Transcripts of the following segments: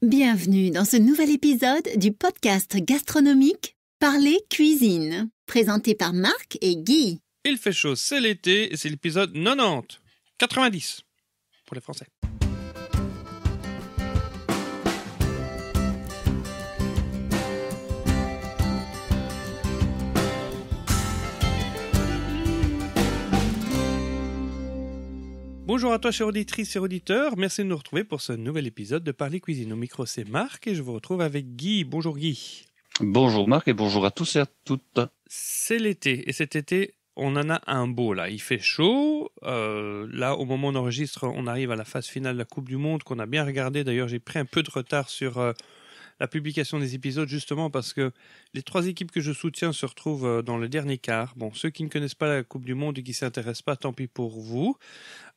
Bienvenue dans ce nouvel épisode du podcast gastronomique Parler Cuisine, présenté par Marc et Guy. Il fait chaud, c'est l'été et c'est l'épisode 90. 90 pour les Français. Bonjour à toi, chère auditrice et auditeur. Merci de nous retrouver pour ce nouvel épisode de Parler Cuisine. Au micro, c'est Marc et je vous retrouve avec Guy. Bonjour Guy. Bonjour Marc et bonjour à tous et à toutes. C'est l'été et cet été, on en a un beau là. Il fait chaud. Là, au moment où on enregistre, on arrive à la phase finale de la Coupe du Monde qu'on a bien regardé. D'ailleurs, j'ai pris un peu de retard sur la publication des épisodes justement parce que les trois équipes que je soutiens se retrouvent dans le dernier quart. Bon, ceux qui ne connaissent pas la Coupe du Monde et qui ne s'intéressent pas, tant pis pour vous.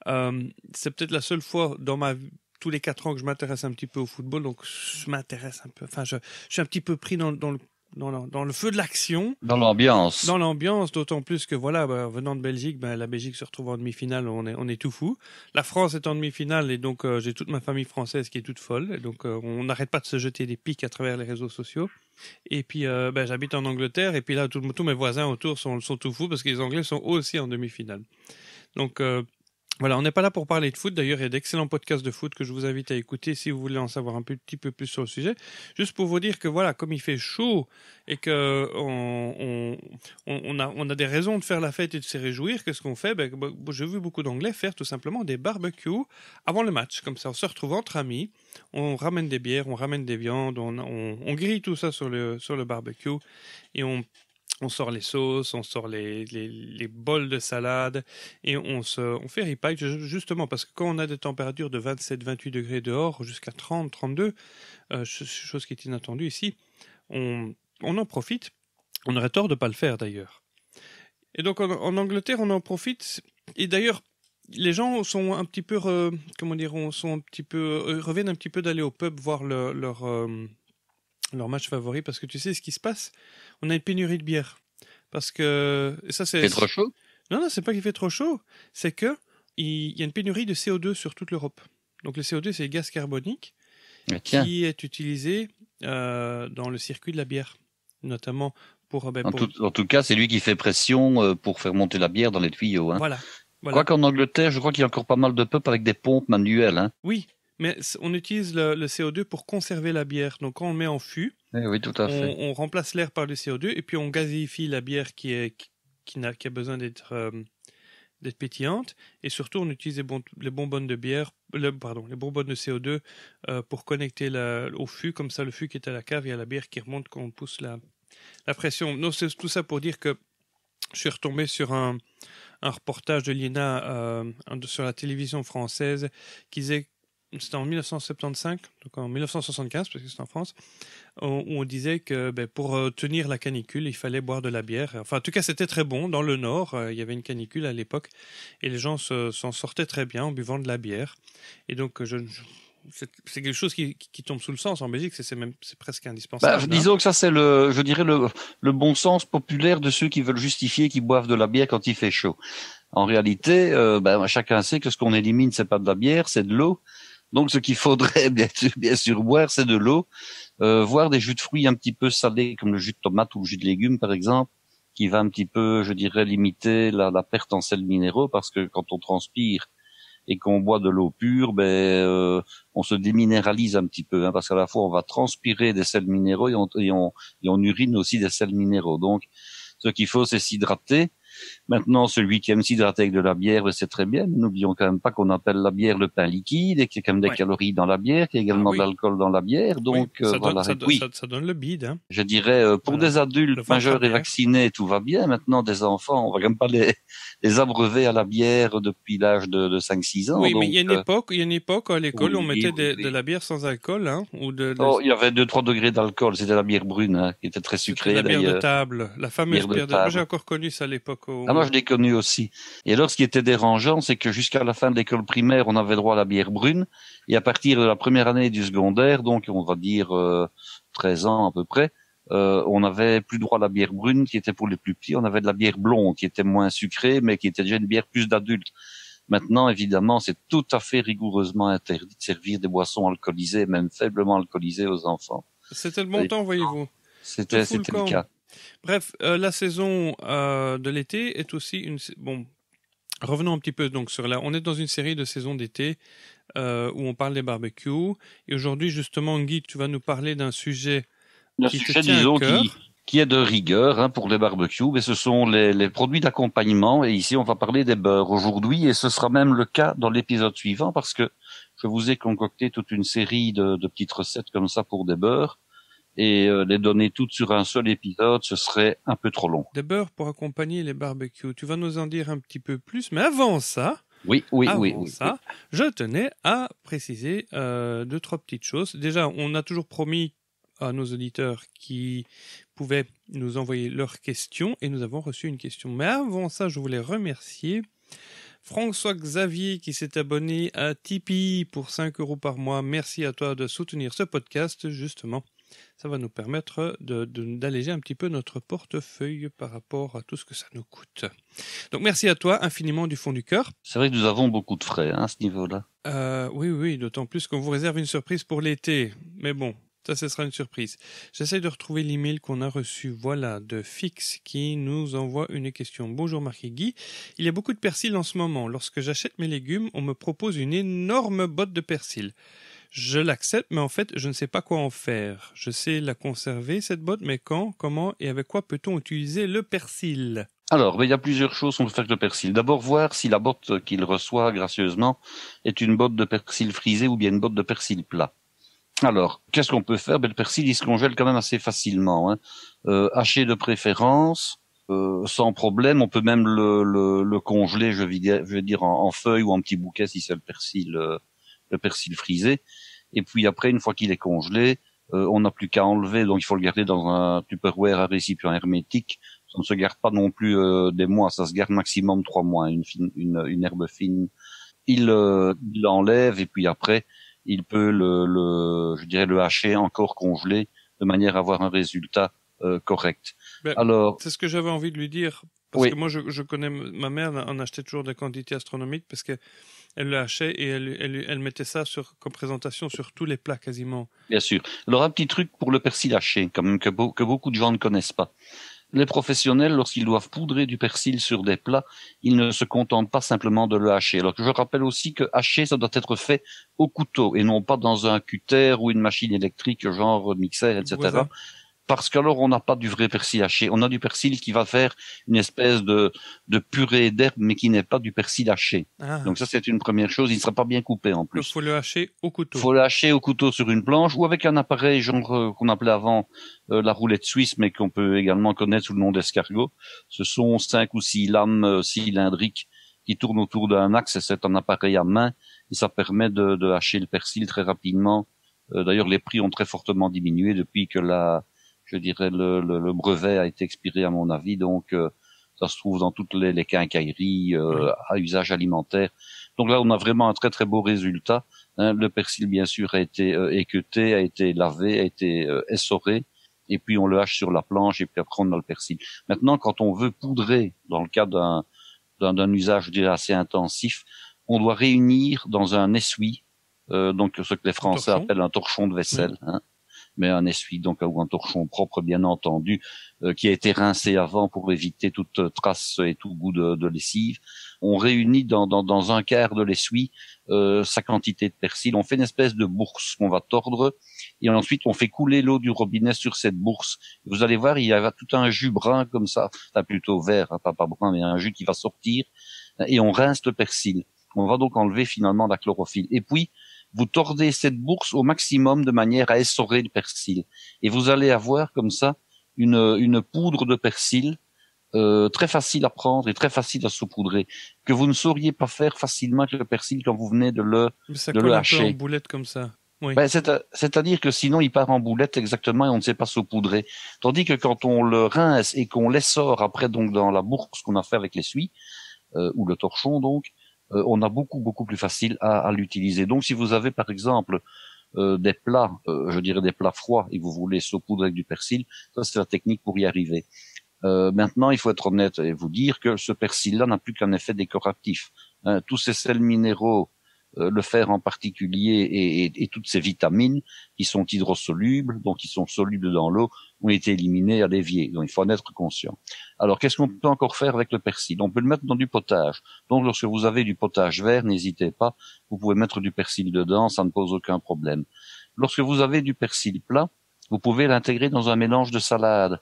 C'est peut-être la seule fois dans ma vie, tous les 4 ans que je m'intéresse un petit peu au football, donc je m'intéresse un peu. Enfin, je suis un petit peu pris dans le feu de l'action. Dans l'ambiance. Dans l'ambiance, d'autant plus que voilà, venant de Belgique, la Belgique se retrouve en demi-finale, on est tout fou. La France est en demi-finale et donc j'ai toute ma famille française qui est toute folle. Et donc on n'arrête pas de se jeter des pics à travers les réseaux sociaux. Et puis j'habite en Angleterre et puis là tous mes voisins autour sont tout fous parce que les Anglais sont aussi en demi-finale. Donc voilà, on n'est pas là pour parler de foot. D'ailleurs, il y a d'excellents podcasts de foot que je vous invite à écouter si vous voulez en savoir un petit peu plus sur le sujet. Juste pour vous dire que voilà, comme il fait chaud et que on a des raisons de faire la fête et de se réjouir, qu'est-ce qu'on fait? J'ai vu beaucoup d'Anglais faire tout simplement des barbecues avant le match. Comme ça, on se retrouve entre amis, on ramène des bières, on ramène des viandes, on grille tout ça sur le barbecue et on sort les sauces, on sort les bols de salade et on fait repack justement parce que quand on a des températures de 27-28 degrés dehors jusqu'à 30-32, chose qui est inattendue ici, on en profite. On aurait tort de ne pas le faire d'ailleurs. Et donc en Angleterre, on en profite et d'ailleurs les gens sont un petit peu, reviennent un petit peu d'aller au pub voir leur match favori parce que tu sais ce qui se passe, on a une pénurie de bière parce que ça c'est trop chaud. Non, c'est pas qu'il fait trop chaud, c'est que il y a une pénurie de CO2 sur toute l'Europe. Donc le CO2 c'est le gaz carbonique qui est utilisé dans le circuit de la bière, notamment pour En tout cas, c'est lui qui fait pression pour faire monter la bière dans les tuyaux. Hein. Voilà. Quoi qu'en Angleterre, je crois qu'il y a encore pas mal de pubs avec des pompes manuelles. Hein. Oui. Mais on utilise le CO2 pour conserver la bière. Donc, quand on le met en fût, oui, tout à fait. On remplace l'air par le CO2 et puis on gazifie la bière qui a besoin d'être pétillante. Et surtout, on utilise les bonbonnes de bière, les bonbonnes de CO2 pour connecter au fût. Comme ça, le fût qui est à la cave, il y a la bière qui remonte quand on pousse la pression. Non, c'est tout ça pour dire que je suis retombé sur un reportage de l'INA sur la télévision française qui disait. C'était en 1975, donc en 1975, parce que c'est en France, où on disait que pour tenir la canicule, il fallait boire de la bière. Enfin, en tout cas, c'était très bon. Dans le Nord, il y avait une canicule à l'époque, et les gens s'en sortaient très bien en buvant de la bière. Et donc, c'est quelque chose qui tombe sous le sens en Belgique, c'est presque indispensable. Disons que ça, c'est le bon sens populaire de ceux qui veulent justifier qu'ils boivent de la bière quand il fait chaud. En réalité, chacun sait que ce qu'on élimine, c'est pas de la bière, c'est de l'eau. Donc, ce qu'il faudrait bien sûr boire, c'est de l'eau, voire des jus de fruits un petit peu salés, comme le jus de tomate ou le jus de légumes, par exemple, qui va un petit peu, je dirais, limiter la perte en sels minéraux, parce que quand on transpire et qu'on boit de l'eau pure, on se déminéralise un petit peu, hein, parce qu'à la fois on va transpirer des sels minéraux et on urine aussi des sels minéraux. Donc, ce qu'il faut, c'est s'hydrater. Maintenant, celui qui aime s'hydrater avec de la bière, c'est très bien. Mais n'oublions quand même pas qu'on appelle la bière le pain liquide et qu'il y a quand même des calories dans la bière, qu'il y a également de l'alcool dans la bière. Donc, ça donne le bide. Hein. Je dirais, pour des adultes majeurs et vaccinés, tout va bien. Maintenant, des enfants, on va quand même pas les abreuver à la bière depuis l'âge de 5-6 ans. Oui, donc, mais il y a une époque à l'école, on mettait de la bière sans alcool, hein, ou il y avait 2-3 degrés d'alcool. C'était la bière brune, hein, qui était très sucrée. La bière de table, la fameuse bière de table. Moi, j'ai encore connu ça à l'époque. Moi, je l'ai connu aussi. Et alors, ce qui était dérangeant, c'est que jusqu'à la fin de l'école primaire, on avait droit à la bière brune. Et à partir de la première année du secondaire, donc on va dire 13 ans à peu près, on n'avait plus droit à la bière brune, qui était pour les plus petits. On avait de la bière blonde, qui était moins sucrée, mais qui était déjà une bière plus d'adulte. Maintenant, évidemment, c'est tout à fait rigoureusement interdit de servir des boissons alcoolisées, même faiblement alcoolisées aux enfants. C'était le bon temps, voyez-vous. Tout C'était fout le le camp. cas. Bref, la saison de l'été est aussi bon. Revenons un petit peu donc sur on est dans une série de saisons d'été où on parle des barbecues. Et aujourd'hui, justement, Guy, tu vas nous parler d'un sujet qui te tient à cœur. Qui est de rigueur pour les barbecues, mais ce sont les produits d'accompagnement. Et ici, on va parler des beurres aujourd'hui, et ce sera même le cas dans l'épisode suivant, parce que je vous ai concocté toute une série de petites recettes comme ça pour des beurres. Et les donner toutes sur un seul épisode, ce serait un peu trop long. Des beurres pour accompagner les barbecues. Tu vas nous en dire un petit peu plus, mais avant ça, oui. Je tenais à préciser 2-3 petites choses. Déjà, on a toujours promis à nos auditeurs qui pouvaient nous envoyer leurs questions, et nous avons reçu une question. Mais avant ça, je voulais remercier François Xavier qui s'est abonné à Tipeee pour 5 € par mois. Merci à toi de soutenir ce podcast, justement. Ça va nous permettre d'alléger un petit peu notre portefeuille par rapport à tout ce que ça nous coûte. Donc merci à toi infiniment du fond du cœur. C'est vrai que nous avons beaucoup de frais à ce niveau-là. Oui, d'autant plus qu'on vous réserve une surprise pour l'été. Mais bon, ça, ce sera une surprise. J'essaie de retrouver l'email qu'on a reçu, voilà, de Fix, qui nous envoie une question. Bonjour Marc et Guy. Il y a beaucoup de persil en ce moment. Lorsque j'achète mes légumes, on me propose une énorme botte de persil. Je l'accepte, mais en fait, je ne sais pas quoi en faire. Je sais la conserver, cette botte, mais quand, comment et avec quoi peut-on utiliser le persil ? Alors, il y a plusieurs choses qu'on peut faire avec le persil. D'abord, voir si la botte qu'il reçoit gracieusement est une botte de persil frisé ou bien une botte de persil plat. Alors, qu'est-ce qu'on peut faire ? Le persil, il se congèle quand même assez facilement. Haché de préférence, sans problème. On peut même le congeler, je vais dire en feuilles ou en petits bouquets si c'est le persil frisé. Et puis après, une fois qu'il est congelé, on n'a plus qu'à enlever. Donc, il faut le garder dans un Tupperware à récipient hermétique. Ça ne se garde pas non plus des mois. Ça se garde maximum 3 mois. Une herbe fine. Il l'enlève et puis après, il peut le hacher encore congelé de manière à avoir un résultat correct. Ben, alors, c'est ce que j'avais envie de lui dire. Parce que moi, je connais, ma mère en achetait toujours des quantités astronomiques parce que elle le hachait et elle mettait ça comme présentation sur tous les plats quasiment. Bien sûr. Alors un petit truc pour le persil haché, quand même que beaucoup de gens ne connaissent pas. Les professionnels, lorsqu'ils doivent poudrer du persil sur des plats, ils ne se contentent pas simplement de le hacher. Alors que je rappelle aussi que hacher, ça doit être fait au couteau et non pas dans un cutter ou une machine électrique genre mixeur, etc. Voilà. Parce qu'alors on n'a pas du vrai persil haché. On a du persil qui va faire une espèce de purée d'herbe, mais qui n'est pas du persil haché. Ah. Donc ça, c'est une première chose. Il ne sera pas bien coupé en plus. Il faut le hacher au couteau. Il faut le hacher au couteau sur une planche ou avec un appareil genre qu'on appelait avant la roulette suisse, mais qu'on peut également connaître sous le nom d'escargot. Ce sont 5 ou 6 lames cylindriques qui tournent autour d'un axe. C'est un appareil à main et ça permet de hacher le persil très rapidement. D'ailleurs, les prix ont très fortement diminué depuis que le brevet a été expiré à mon avis, donc ça se trouve dans toutes les quincailleries à usage alimentaire. Donc là, on a vraiment un très très beau résultat. Le persil, bien sûr, a été équeuté, a été lavé, a été essoré, et puis on le hache sur la planche, et puis après on a le persil. Maintenant, quand on veut poudrer, dans le cas d'un usage, je dirais, assez intensif, on doit réunir dans un essuie, donc ce que les Français appellent un torchon de vaisselle, mais un essuie donc ou un torchon propre bien entendu qui a été rincé avant pour éviter toute trace et tout goût de lessive. On réunit dans un quart de l'essuie sa quantité de persil. On fait une espèce de bourse qu'on va tordre et ensuite on fait couler l'eau du robinet sur cette bourse. Vous allez voir, il y a tout un jus brun comme ça, enfin plutôt vert, pas brun, mais un jus qui va sortir et on rince le persil. On va donc enlever finalement la chlorophylle. Et puis vous tordez cette bourse au maximum de manière à essorer le persil. Et vous allez avoir comme ça une poudre de persil très facile à prendre et très facile à saupoudrer, que vous ne sauriez pas faire facilement avec le persil quand vous venez de le hacher. Ça colle un peu en boulette comme ça. Oui. Ben, c'est-à-dire que sinon il part en boulette exactement et on ne sait pas saupoudrer. Tandis que quand on le rince et qu'on l'essore après donc dans la bourse qu'on a fait avec l'essuie ou le torchon donc, on a beaucoup plus facile à l'utiliser. Donc si vous avez par exemple des plats, je dirais des plats froids et vous voulez saupoudrer avec du persil, ça c'est la technique pour y arriver. Maintenant il faut être honnête et vous dire que ce persil-là n'a plus qu'un effet décoratif. tous ces sels minéraux, le fer en particulier et toutes ces vitamines qui sont hydrosolubles, donc qui sont solubles dans l'eau, ont été éliminés à l'évier. Donc il faut en être conscient. Alors qu'est-ce qu'on peut encore faire avec le persil? On peut le mettre dans du potage. Donc lorsque vous avez du potage vert, n'hésitez pas, vous pouvez mettre du persil dedans, ça ne pose aucun problème. Lorsque vous avez du persil plat, vous pouvez l'intégrer dans un mélange de salade.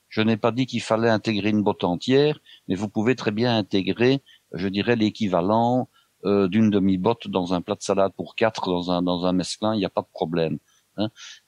Je n'ai pas dit qu'il fallait intégrer une botte entière, mais vous pouvez très bien intégrer, je dirais, l'équivalent d'une demi-botte dans un plat de salade pour 4 dans un mesclin, il n'y a pas de problème.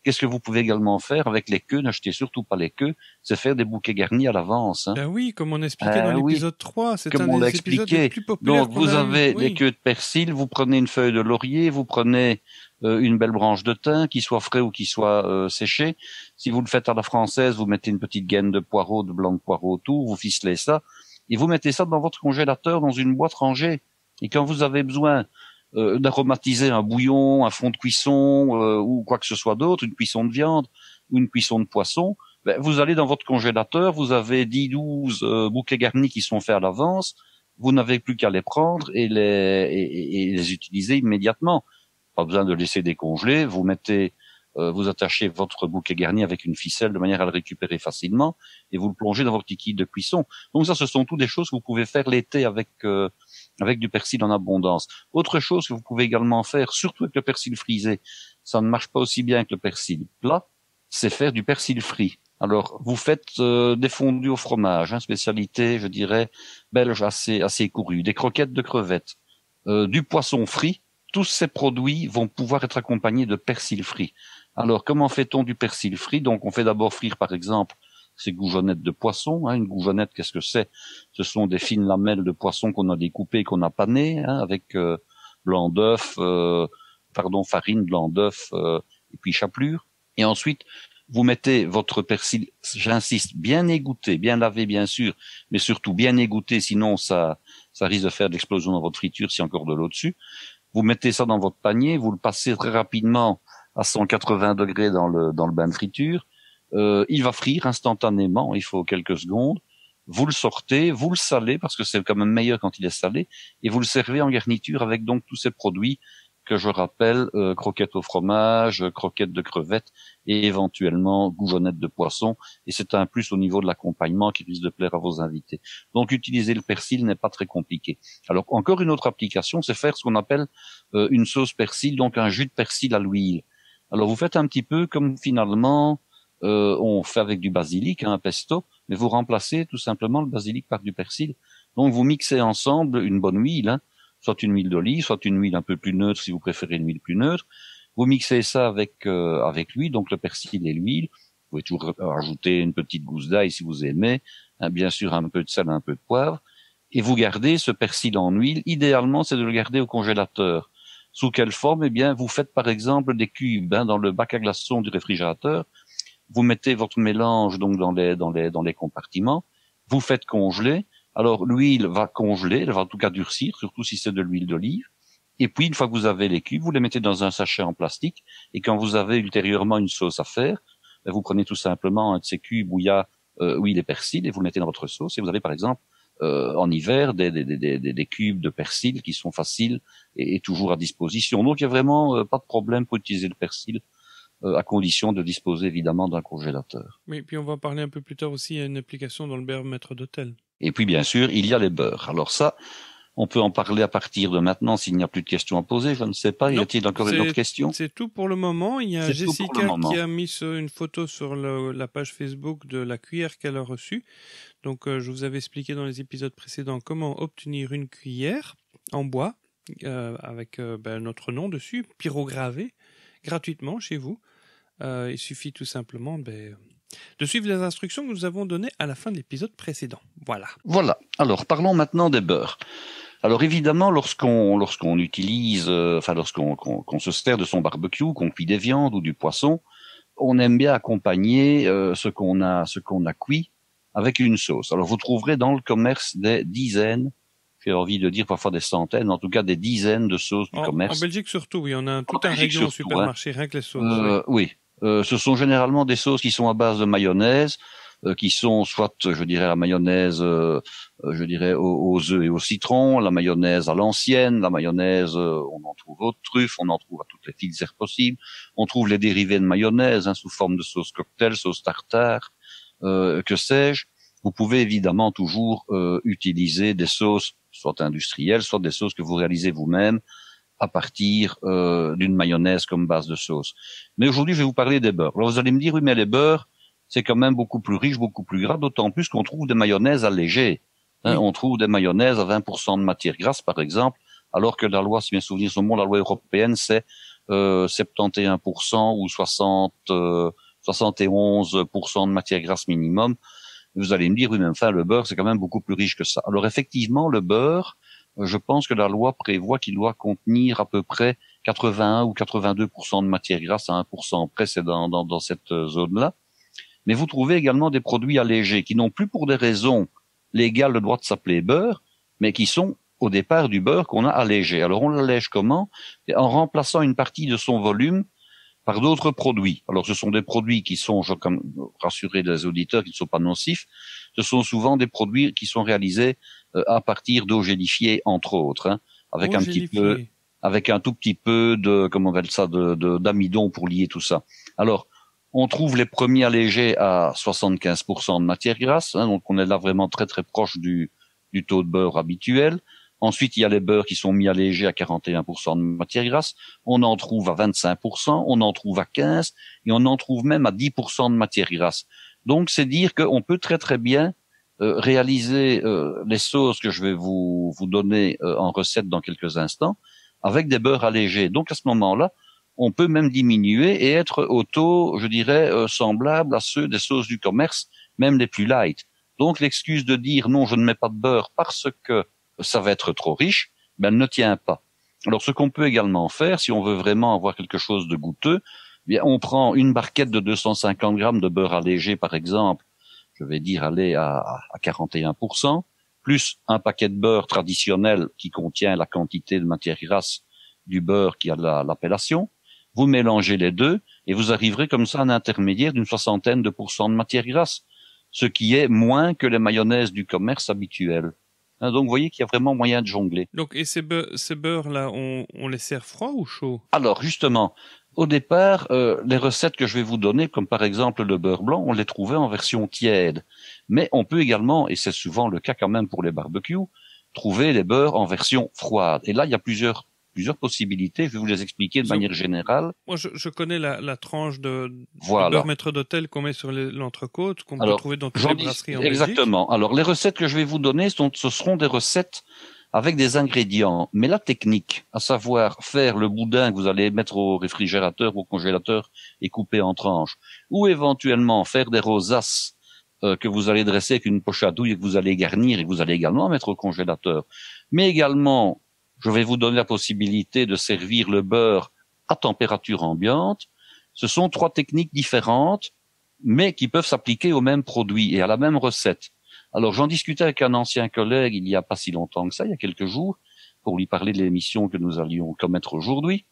Qu'est-ce que vous pouvez également faire avec les queues? N'achetez surtout pas les queues, c'est faire des bouquets garnis à l'avance. Ben oui, comme on expliquait dans l'épisode 3, c'est comme un on l'a des épisodes expliqué. les plus populaires. Donc vous avez des queues de persil, vous prenez une feuille de laurier, vous prenez une belle branche de thym, qui soit frais ou qui soit séché. Si vous le faites à la française, vous mettez une petite gaine de poireau, de blanc de poireau autour, vous ficelez ça, et vous mettez ça dans votre congélateur, dans une boîte rangée. Et quand vous avez besoin d'aromatiser un bouillon, un fond de cuisson ou quoi que ce soit d'autre, une cuisson de viande ou une cuisson de poisson, vous allez dans votre congélateur, vous avez 10-12 bouquets garnis qui sont faits à l'avance, vous n'avez plus qu'à les prendre et les utiliser immédiatement. Pas besoin de laisser décongeler, vous mettez, vous attachez votre bouquet garni avec une ficelle de manière à le récupérer facilement et vous le plongez dans votre liquide de cuisson. Donc ça, ce sont toutes des choses que vous pouvez faire l'été avec du persil en abondance. Autre chose que vous pouvez également faire, surtout avec le persil frisé, ça ne marche pas aussi bien que le persil plat, c'est faire du persil frit. Alors, vous faites des fondus au fromage, spécialité, je dirais, belge assez courue, des croquettes de crevettes, du poisson frit. Tous ces produits vont pouvoir être accompagnés de persil frit. Alors, comment fait-on du persil frit? Donc, on fait d'abord frire, par exemple, ces goujonnettes de poisson. Une goujonnette, qu'est-ce que c'est? Ce sont des fines lamelles de poisson qu'on a découpées, qu'on a panées, avec blanc d'œuf, farine, blanc d'œuf et puis chapelure. Et ensuite, vous mettez votre persil, j'insiste, bien égoutté, bien lavé bien sûr, mais surtout bien égoutté, sinon ça risque de faire de l'explosion dans votre friture s'il y a encore de l'eau dessus. Vous mettez ça dans votre panier, vous le passez très rapidement à 180 degrés dans le bain de friture. Il va frire instantanément, il faut quelques secondes. Vous le sortez, vous le salez parce que c'est quand même meilleur quand il est salé, et vous le servez en garniture avec donc tous ces produits que je rappelle, croquettes au fromage, croquettes de crevettes et éventuellement goujonnettes de poisson. Et c'est un plus au niveau de l'accompagnement qui risque de plaire à vos invités. Donc utiliser le persil n'est pas très compliqué. Alors encore une autre application, c'est faire ce qu'on appelle une sauce persil, donc un jus de persil à l'huile. Alors vous faites un petit peu comme finalement on fait avec du basilic, un pesto, mais vous remplacez tout simplement le basilic par du persil. Donc vous mixez ensemble une bonne huile, soit une huile d'olive, soit une huile un peu plus neutre si vous préférez une huile plus neutre. Vous mixez ça avec l'huile, donc le persil et l'huile. Vous pouvez toujours ajouter une petite gousse d'ail si vous aimez, bien sûr un peu de sel, un peu de poivre, et vous gardez ce persil en huile. Idéalement, c'est de le garder au congélateur. Sous quelle forme? Eh bien, vous faites par exemple des cubes dans le bac à glaçons du réfrigérateur. Vous mettez votre mélange donc dans les compartiments. Vous faites congeler. Alors l'huile va congeler, elle va en tout cas durcir, surtout si c'est de l'huile d'olive. Et puis une fois que vous avez les cubes, vous les mettez dans un sachet en plastique. Et quand vous avez ultérieurement une sauce à faire, vous prenez tout simplement un de ces cubes où il y a huile et persil et vous le mettez dans votre sauce. Et vous avez par exemple en hiver des cubes de persil qui sont faciles et toujours à disposition. Donc il y a vraiment pas de problème pour utiliser le persil. À condition de disposer évidemment d'un congélateur. Mais puis on va parler un peu plus tard aussi, il y a une application dans le beurre maître d'hôtel. Et puis bien sûr, il y a les beurres. Alors ça, on peut en parler à partir de maintenant s'il n'y a plus de questions à poser, je ne sais pas. Y a-t-il encore une autre question? C'est tout pour le moment. Il y a Jessica qui a mis une photo sur la page Facebook de la cuillère qu'elle a reçue. Donc je vous avais expliqué dans les épisodes précédents comment obtenir une cuillère en bois avec notre nom dessus, pyrogravé, gratuitement chez vous. Il suffit tout simplement de suivre les instructions que nous avons données à la fin de l'épisode précédent. Voilà. Alors, parlons maintenant des beurres. Alors, évidemment, lorsqu'on utilise, lorsqu'on se sert de son barbecue, qu'on cuit des viandes ou du poisson, on aime bien accompagner ce qu'on a cuit avec une sauce. Alors, vous trouverez dans le commerce des dizaines, j'ai envie de dire parfois des centaines, en tout cas des dizaines de sauces du commerce. En Belgique surtout, oui, on a tout un rayon au supermarché, rien que les sauces. Oui. Ce sont généralement des sauces qui sont à base de mayonnaise, qui sont soit, je dirais, la mayonnaise, je dirais, aux œufs et au citron, la mayonnaise à l'ancienne, la mayonnaise, on en trouve aux truffes, on en trouve à toutes les filières possibles. On trouve les dérivés de mayonnaise sous forme de sauce cocktail, sauce tartare, que sais-je. Vous pouvez évidemment toujours utiliser des sauces, soit industrielles, soit des sauces que vous réalisez vous-même à partir d'une mayonnaise comme base de sauce. Mais aujourd'hui, je vais vous parler des beurres. Alors vous allez me dire, oui, mais les beurres, c'est quand même beaucoup plus riche, beaucoup plus gras, d'autant plus qu'on trouve des mayonnaises allégées. Oui. On trouve des mayonnaises à 20% de matière grasse, par exemple, alors que la loi, si mes souvenirs sont bons, la loi européenne, c'est 71% ou 71% de matière grasse minimum. Vous allez me dire, oui, mais enfin, le beurre, c'est quand même beaucoup plus riche que ça. Alors effectivement, le beurre, je pense que la loi prévoit qu'il doit contenir à peu près 81 ou 82% de matière grasse à 1% près, c'est dans cette zone-là. Mais vous trouvez également des produits allégés qui n'ont plus pour des raisons légales le droit de s'appeler beurre, mais qui sont au départ du beurre qu'on a allégé. Alors on l'allège comment? En remplaçant une partie de son volume par d'autres produits. Alors ce sont des produits qui sont, je veux rassurer les auditeurs, qui ne sont pas nocifs. Ce sont souvent des produits qui sont réalisés à partir d'eau gélifiée, entre autres, avec avec un tout petit peu de, comment on appelle ça, d'amidon pour lier tout ça. Alors on trouve les premiers allégés à 75% de matière grasse, donc on est là vraiment très très proche du taux de beurre habituel. Ensuite, il y a les beurres qui sont mis allégés à 41% de matière grasse. On en trouve à 25%, on en trouve à 15%, et on en trouve même à 10% de matière grasse. Donc, c'est dire qu'on peut très très bien réaliser les sauces que je vais vous donner en recette dans quelques instants avec des beurres allégés. Donc, à ce moment-là, on peut même diminuer et être au taux, je dirais, semblable à ceux des sauces du commerce, même les plus light. Donc, l'excuse de dire non, je ne mets pas de beurre parce que ça va être trop riche, ben, elle ne tient pas. Alors, ce qu'on peut également faire, si on veut vraiment avoir quelque chose de goûteux, bien, on prend une barquette de 250 grammes de beurre allégé, par exemple, je vais dire aller à 41%, plus un paquet de beurre traditionnel qui contient la quantité de matière grasse du beurre qui a l'appellation. Vous mélangez les deux et vous arriverez comme ça à un intermédiaire d'une 60% de matière grasse, ce qui est moins que les mayonnaises du commerce habituelles. Donc, vous voyez qu'il y a vraiment moyen de jongler. Donc, et ces beurres-là, on les sert froids ou chauds? Alors, justement, au départ, les recettes que je vais vous donner, comme par exemple le beurre blanc, on les trouvait en version tiède. Mais on peut également, et c'est souvent le cas quand même pour les barbecues, trouver les beurres en version froide. Et là, il y a plusieurs possibilités. Je vais vous les expliquer de manière générale. Moi, je connais la tranche de voilà. beurre maître d'hôtel qu'on met sur l'entrecôte, qu'on peut trouver dans toutes les brasseries en Belgique. Exactement. Alors, les recettes que je vais vous donner, ce seront des recettes avec des ingrédients. Mais la technique, à savoir faire le boudin que vous allez mettre au réfrigérateur ou au congélateur et couper en tranches, ou éventuellement faire des rosaces que vous allez dresser avec une poche à douille et que vous allez garnir et que vous allez également mettre au congélateur. Mais également, je vais vous donner la possibilité de servir le beurre à température ambiante. Ce sont trois techniques différentes, mais qui peuvent s'appliquer au même produit et à la même recette. Alors, j'en discutais avec un ancien collègue il y a pas si longtemps que ça, il y a quelques jours, pour lui parler de l'émission que nous allions commettre aujourd'hui.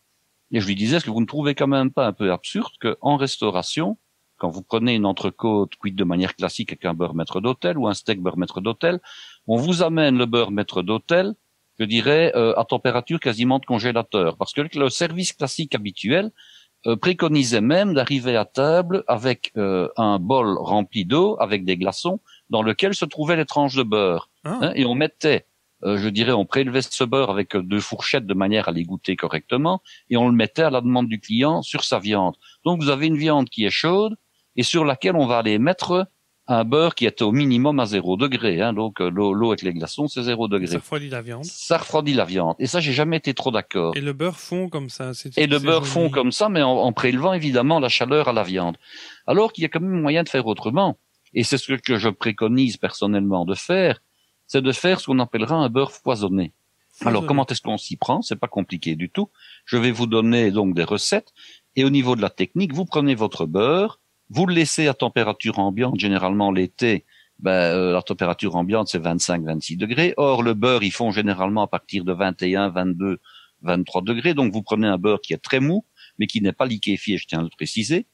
Et je lui disais, est-ce que vous ne trouvez quand même pas un peu absurde qu'en restauration, quand vous prenez une entrecôte cuite de manière classique avec un beurre maître d'hôtel ou un steak beurre maître d'hôtel, on vous amène le beurre maître d'hôtel, je dirais, à température quasiment de congélateur. Parce que le service classique habituel préconisait même d'arriver à table avec un bol rempli d'eau, avec des glaçons, dans lequel se trouvaient les tranches de beurre. Et on mettait, je dirais, on prélevait ce beurre avec 2 fourchettes de manière à les goûter correctement, et on le mettait à la demande du client sur sa viande. Donc vous avez une viande qui est chaude, et sur laquelle on va aller mettre un beurre qui est au minimum à 0 degré. Donc l'eau avec les glaçons, c'est 0 degré. Ça refroidit la viande. Ça refroidit la viande. Et ça, j'ai jamais été trop d'accord. Et le beurre fond comme ça. Et le beurre fond comme ça, mais en prélevant évidemment la chaleur à la viande. Alors qu'il y a quand même moyen de faire autrement. Et c'est ce que je préconise personnellement de faire, c'est de faire ce qu'on appellera un beurre foisonné. Alors, comment est-ce qu'on s'y prend? C'est pas compliqué du tout. Je vais vous donner donc des recettes. Et au niveau de la technique, vous prenez votre beurre, vous le laissez à température ambiante. Généralement, l'été, la température ambiante, c'est 25-26 degrés. Or, le beurre, il fond généralement à partir de 21, 22, 23 degrés. Donc, vous prenez un beurre qui est très mou, mais qui n'est pas liquéfié, je tiens à le préciser.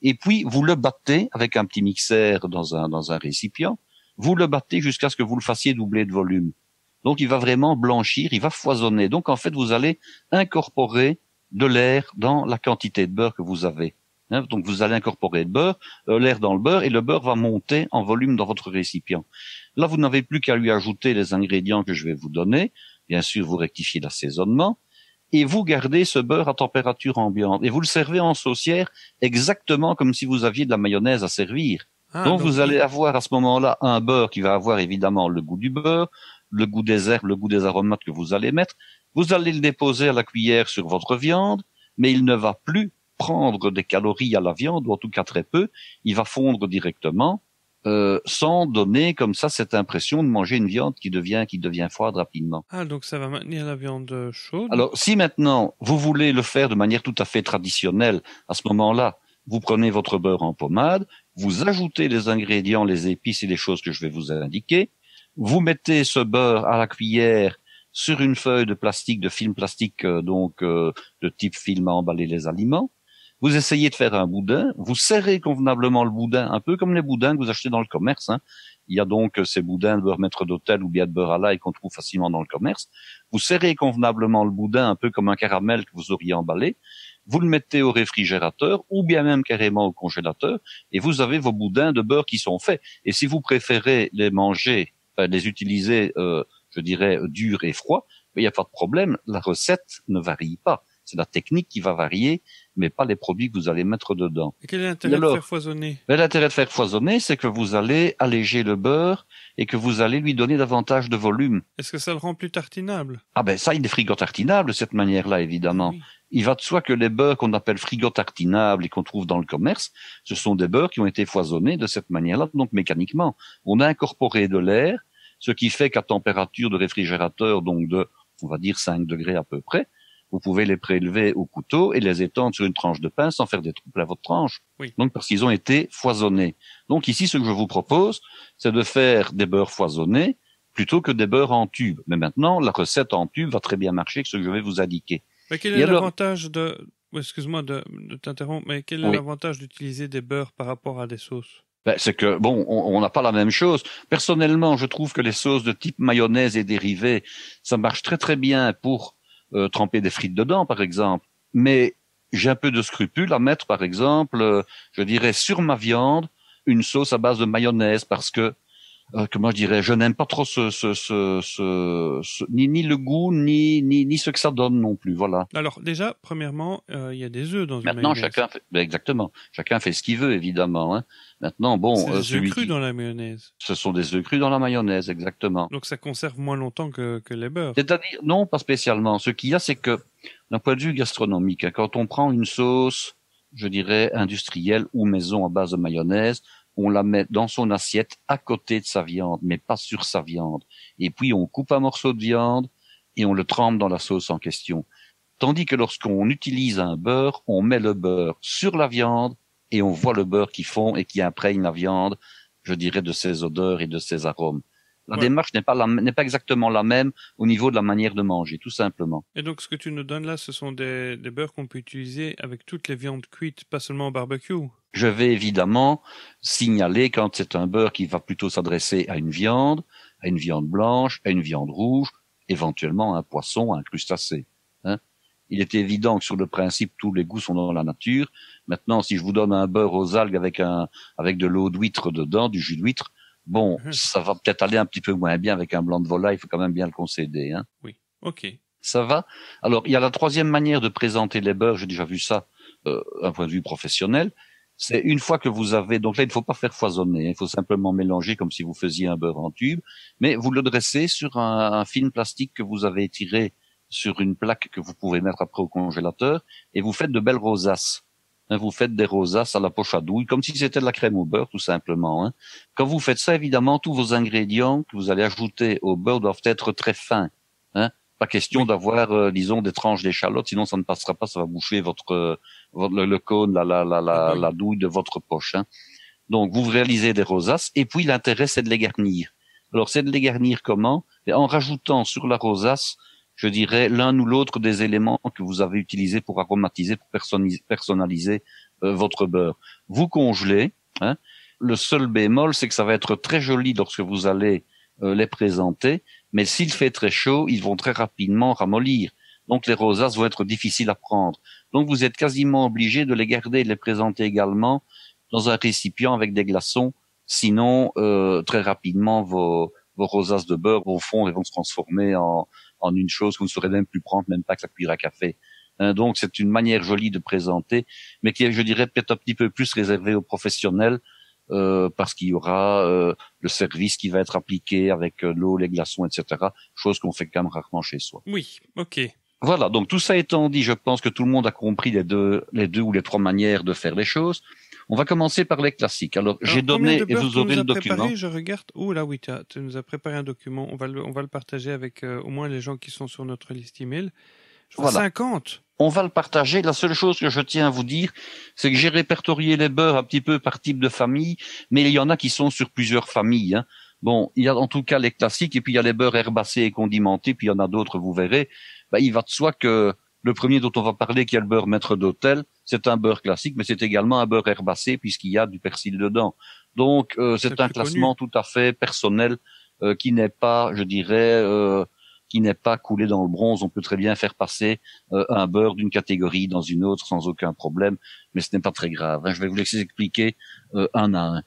et puis vous le battez avec un petit mixeur dans un récipient. Vous le battez jusqu'à ce que vous le fassiez doubler de volume. Donc il va vraiment blanchir, il va foisonner. Donc en fait, vous allez incorporer de l'air dans la quantité de beurre que vous avez. Donc vous allez incorporer l'air dans le beurre, et le beurre va monter en volume dans votre récipient. Là, vous n'avez plus qu'à lui ajouter les ingrédients que je vais vous donner. Bien sûr, vous rectifiez l'assaisonnement et vous gardez ce beurre à température ambiante. Et vous le servez en saucière exactement comme si vous aviez de la mayonnaise à servir. Donc vous allez avoir à ce moment-là un beurre qui va avoir évidemment le goût du beurre, le goût des herbes, le goût des aromates que vous allez mettre. Vous allez le déposer à la cuillère sur votre viande, mais il ne va plus prendre des calories à la viande, ou en tout cas très peu. Il va fondre directement, sans donner comme ça cette impression de manger une viande qui devient froide rapidement. Ah, donc ça va maintenir la viande chaude. Alors, si maintenant vous voulez le faire de manière tout à fait traditionnelle, à ce moment-là, vous prenez votre beurre en pommade, vous ajoutez les ingrédients, les épices et les choses que je vais vous indiquer, vous mettez ce beurre à la cuillère sur une feuille de plastique, de film plastique, de type film à emballer les aliments. Vous essayez de faire un boudin, vous serrez convenablement le boudin, un peu comme les boudins que vous achetez dans le commerce. Il y a donc ces boudins de beurre maître d'hôtel ou bien de beurre à l'ail qu'on trouve facilement dans le commerce. Vous serrez convenablement le boudin, un peu comme un caramel que vous auriez emballé. Vous le mettez au réfrigérateur ou bien même carrément au congélateur, et vous avez vos boudins de beurre qui sont faits. Et si vous préférez les manger, les utiliser, durs et froids, il n'y a pas de problème, la recette ne varie pas. C'est la technique qui va varier, mais pas les produits que vous allez mettre dedans. Et quel est l'intérêt de faire foisonner? L'intérêt de faire foisonner, c'est que vous allez alléger le beurre et que vous allez lui donner davantage de volume. Est-ce que ça le rend plus tartinable? Ah ben ça, il est frigo-tartinable de cette manière-là, évidemment. Oui. Il va de soi que les beurres qu'on appelle frigo-tartinables et qu'on trouve dans le commerce, ce sont des beurres qui ont été foisonnés de cette manière-là, donc mécaniquement. On a incorporé de l'air, ce qui fait qu'à température de réfrigérateur, donc de, on va dire 5 degrés à peu près, vous pouvez les prélever au couteau et les étendre sur une tranche de pain sans faire des trous à votre tranche. Oui. Donc, parce qu'ils ont été foisonnés. Donc, ici, ce que je vous propose, c'est de faire des beurres foisonnés plutôt que des beurres en tube. Mais maintenant, la recette en tube va très bien marcher avec ce que je vais vous indiquer. Mais quel est l'avantage excuse-moi de t'interrompre, mais quel est l'avantage d'utiliser des beurres par rapport à des sauces? C'est que, on n'a pas la même chose. Personnellement, je trouve que les sauces de type mayonnaise et dérivés, ça marche très très bien pour tremper des frites dedans, par exemple. Mais j'ai un peu de scrupule à mettre, par exemple, sur ma viande, une sauce à base de mayonnaise, parce que, je n'aime pas trop ni le goût, ni ce que ça donne non plus, voilà. Alors, déjà, premièrement, il y a des œufs dans une Maintenant, mayonnaise. chacun fait ce qu'il veut, évidemment, Maintenant, c'est des œufs crus dans la mayonnaise. Ce sont des œufs crus dans la mayonnaise, exactement. Donc ça conserve moins longtemps que les beurres. C'est-à-dire, non, pas spécialement. Ce qu'il y a, c'est que, d'un point de vue gastronomique, quand on prend une sauce, industrielle ou maison à base de mayonnaise, on la met dans son assiette à côté de sa viande, mais pas sur sa viande. Et puis on coupe un morceau de viande et on le trempe dans la sauce en question. Tandis que lorsqu'on utilise un beurre, on met le beurre sur la viande et on voit le beurre qui fond et qui imprègne la viande, de ses odeurs et de ses arômes. La démarche n'est pas exactement la même au niveau de la manière de manger, tout simplement. Et donc, ce que tu nous donnes là, ce sont des beurres qu'on peut utiliser avec toutes les viandes cuites, pas seulement au barbecue. Je vais évidemment signaler quand c'est un beurre qui va plutôt s'adresser à une viande blanche, à une viande rouge, éventuellement à un poisson, à un crustacé. Il est évident que sur le principe, tous les goûts sont dans la nature. Maintenant, si je vous donne un beurre aux algues avec de l'eau d'huître dedans, du jus d'huître, ça va peut-être aller un petit peu moins bien avec un blanc de volaille, il faut quand même bien le concéder. Oui, ok. Ça va? Alors, il y a la troisième manière de présenter les beurres, j'ai déjà vu ça d'un point de vue professionnel. C'est une fois que vous avez, donc là, il ne faut pas faire foisonner, il faut simplement mélanger comme si vous faisiez un beurre en tube, mais vous le dressez sur un film plastique que vous avez étiré sur une plaque que vous pouvez mettre après au congélateur, et vous faites de belles rosaces. Vous faites des rosaces à la poche à douille, comme si c'était de la crème au beurre, tout simplement. Quand vous faites ça, évidemment, tous vos ingrédients que vous allez ajouter au beurre doivent être très fins. Pas question d'avoir, disons, des tranches d'échalote, sinon ça ne passera pas, ça va boucher le cône, la douille de votre poche. Donc, vous réalisez des rosaces, et puis l'intérêt, c'est de les garnir. Alors, c'est de les garnir comment? En rajoutant sur la rosace, l'un ou l'autre des éléments que vous avez utilisés pour aromatiser, pour personnaliser votre beurre. Vous congelez. Hein. Le seul bémol, c'est que ça va être très joli lorsque vous allez les présenter, mais s'il fait très chaud, ils vont très rapidement ramollir. Donc les rosaces vont être difficiles à prendre. Donc vous êtes quasiment obligé de les garder et de les présenter également dans un récipient avec des glaçons. Sinon, très rapidement, vos rosaces de beurre vont fondre et vont se transformer en une chose que vous ne saurez même plus prendre, même pas que la cuillère à café. Donc c'est une manière jolie de présenter, mais qui est, je dirais, peut-être un petit peu plus réservée aux professionnels, parce qu'il y aura le service qui va être appliqué avec l'eau, les glaçons, etc. Chose qu'on fait quand même rarement chez soi. Oui, ok. Voilà, donc tout ça étant dit, je pense que tout le monde a compris les deux ou les trois manières de faire les choses. On va commencer par les classiques. Alors j'ai donné, et vous aurez le document. Je regarde. Oh là oui, tu nous as préparé un document. On va le partager avec au moins les gens qui sont sur notre liste email. Je vois 50. On va le partager. La seule chose que je tiens à vous dire, c'est que j'ai répertorié les beurres un petit peu par type de famille, mais il y en a qui sont sur plusieurs familles. Hein. Bon, il y a en tout cas les classiques, et puis il y a les beurres herbacés et condimentés, puis il y en a d'autres, vous verrez. Il va de soi que le premier dont on va parler, qui est le beurre maître d'hôtel, c'est un beurre classique, mais c'est également un beurre herbacé puisqu'il y a du persil dedans. Donc c'est un classement tout à fait personnel qui n'est pas, je dirais, qui n'est pas coulé dans le bronze. On peut très bien faire passer un beurre d'une catégorie dans une autre sans aucun problème, mais ce n'est pas très grave. Hein. Je vais vous laisser expliquer un à un.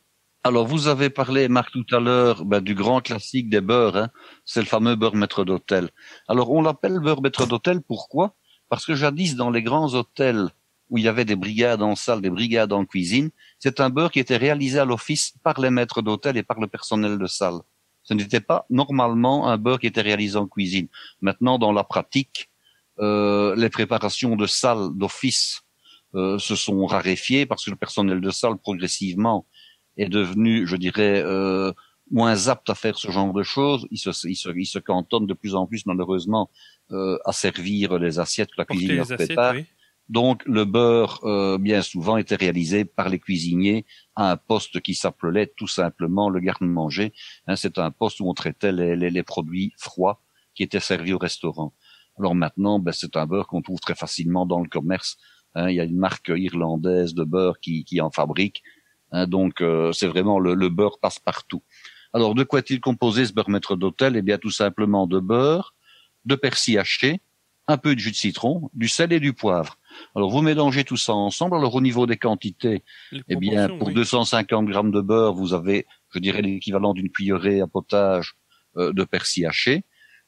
Alors, vous avez parlé, Marc, tout à l'heure, du grand classique des beurres. Hein. C'est le fameux beurre maître d'hôtel. Alors, on l'appelle beurre maître d'hôtel. Pourquoi? Parce que jadis, dans les grands hôtels où il y avait des brigades en salle, des brigades en cuisine, c'est un beurre qui était réalisé à l'office par les maîtres d'hôtel et par le personnel de salle. Ce n'était pas normalement un beurre qui était réalisé en cuisine. Maintenant, dans la pratique, les préparations de salle, d'office, se sont raréfiées parce que le personnel de salle, progressivement, est devenu, je dirais, moins apte à faire ce genre de choses. Il se cantonne de plus en plus, malheureusement, à servir les assiettes que la cuisine leur prépare. Oui. Donc, le beurre, bien souvent, était réalisé par les cuisiniers à un poste qui s'appelait tout simplement le garde-manger. Hein, c'est un poste où on traitait les produits froids qui étaient servis au restaurant. Alors maintenant, c'est un beurre qu'on trouve très facilement dans le commerce. Hein, il y a une marque irlandaise de beurre qui en fabrique. Hein, donc, c'est vraiment le beurre passe partout. Alors, de quoi est-il composé ce beurre maître d'hôtel? Eh bien, tout simplement de beurre, de persil haché, un peu de jus de citron, du sel et du poivre. Alors, vous mélangez tout ça ensemble. Alors, au niveau des quantités, eh bien, pour 250 grammes de beurre, vous avez, je dirais, l'équivalent d'une cuillerée à potage de persil haché.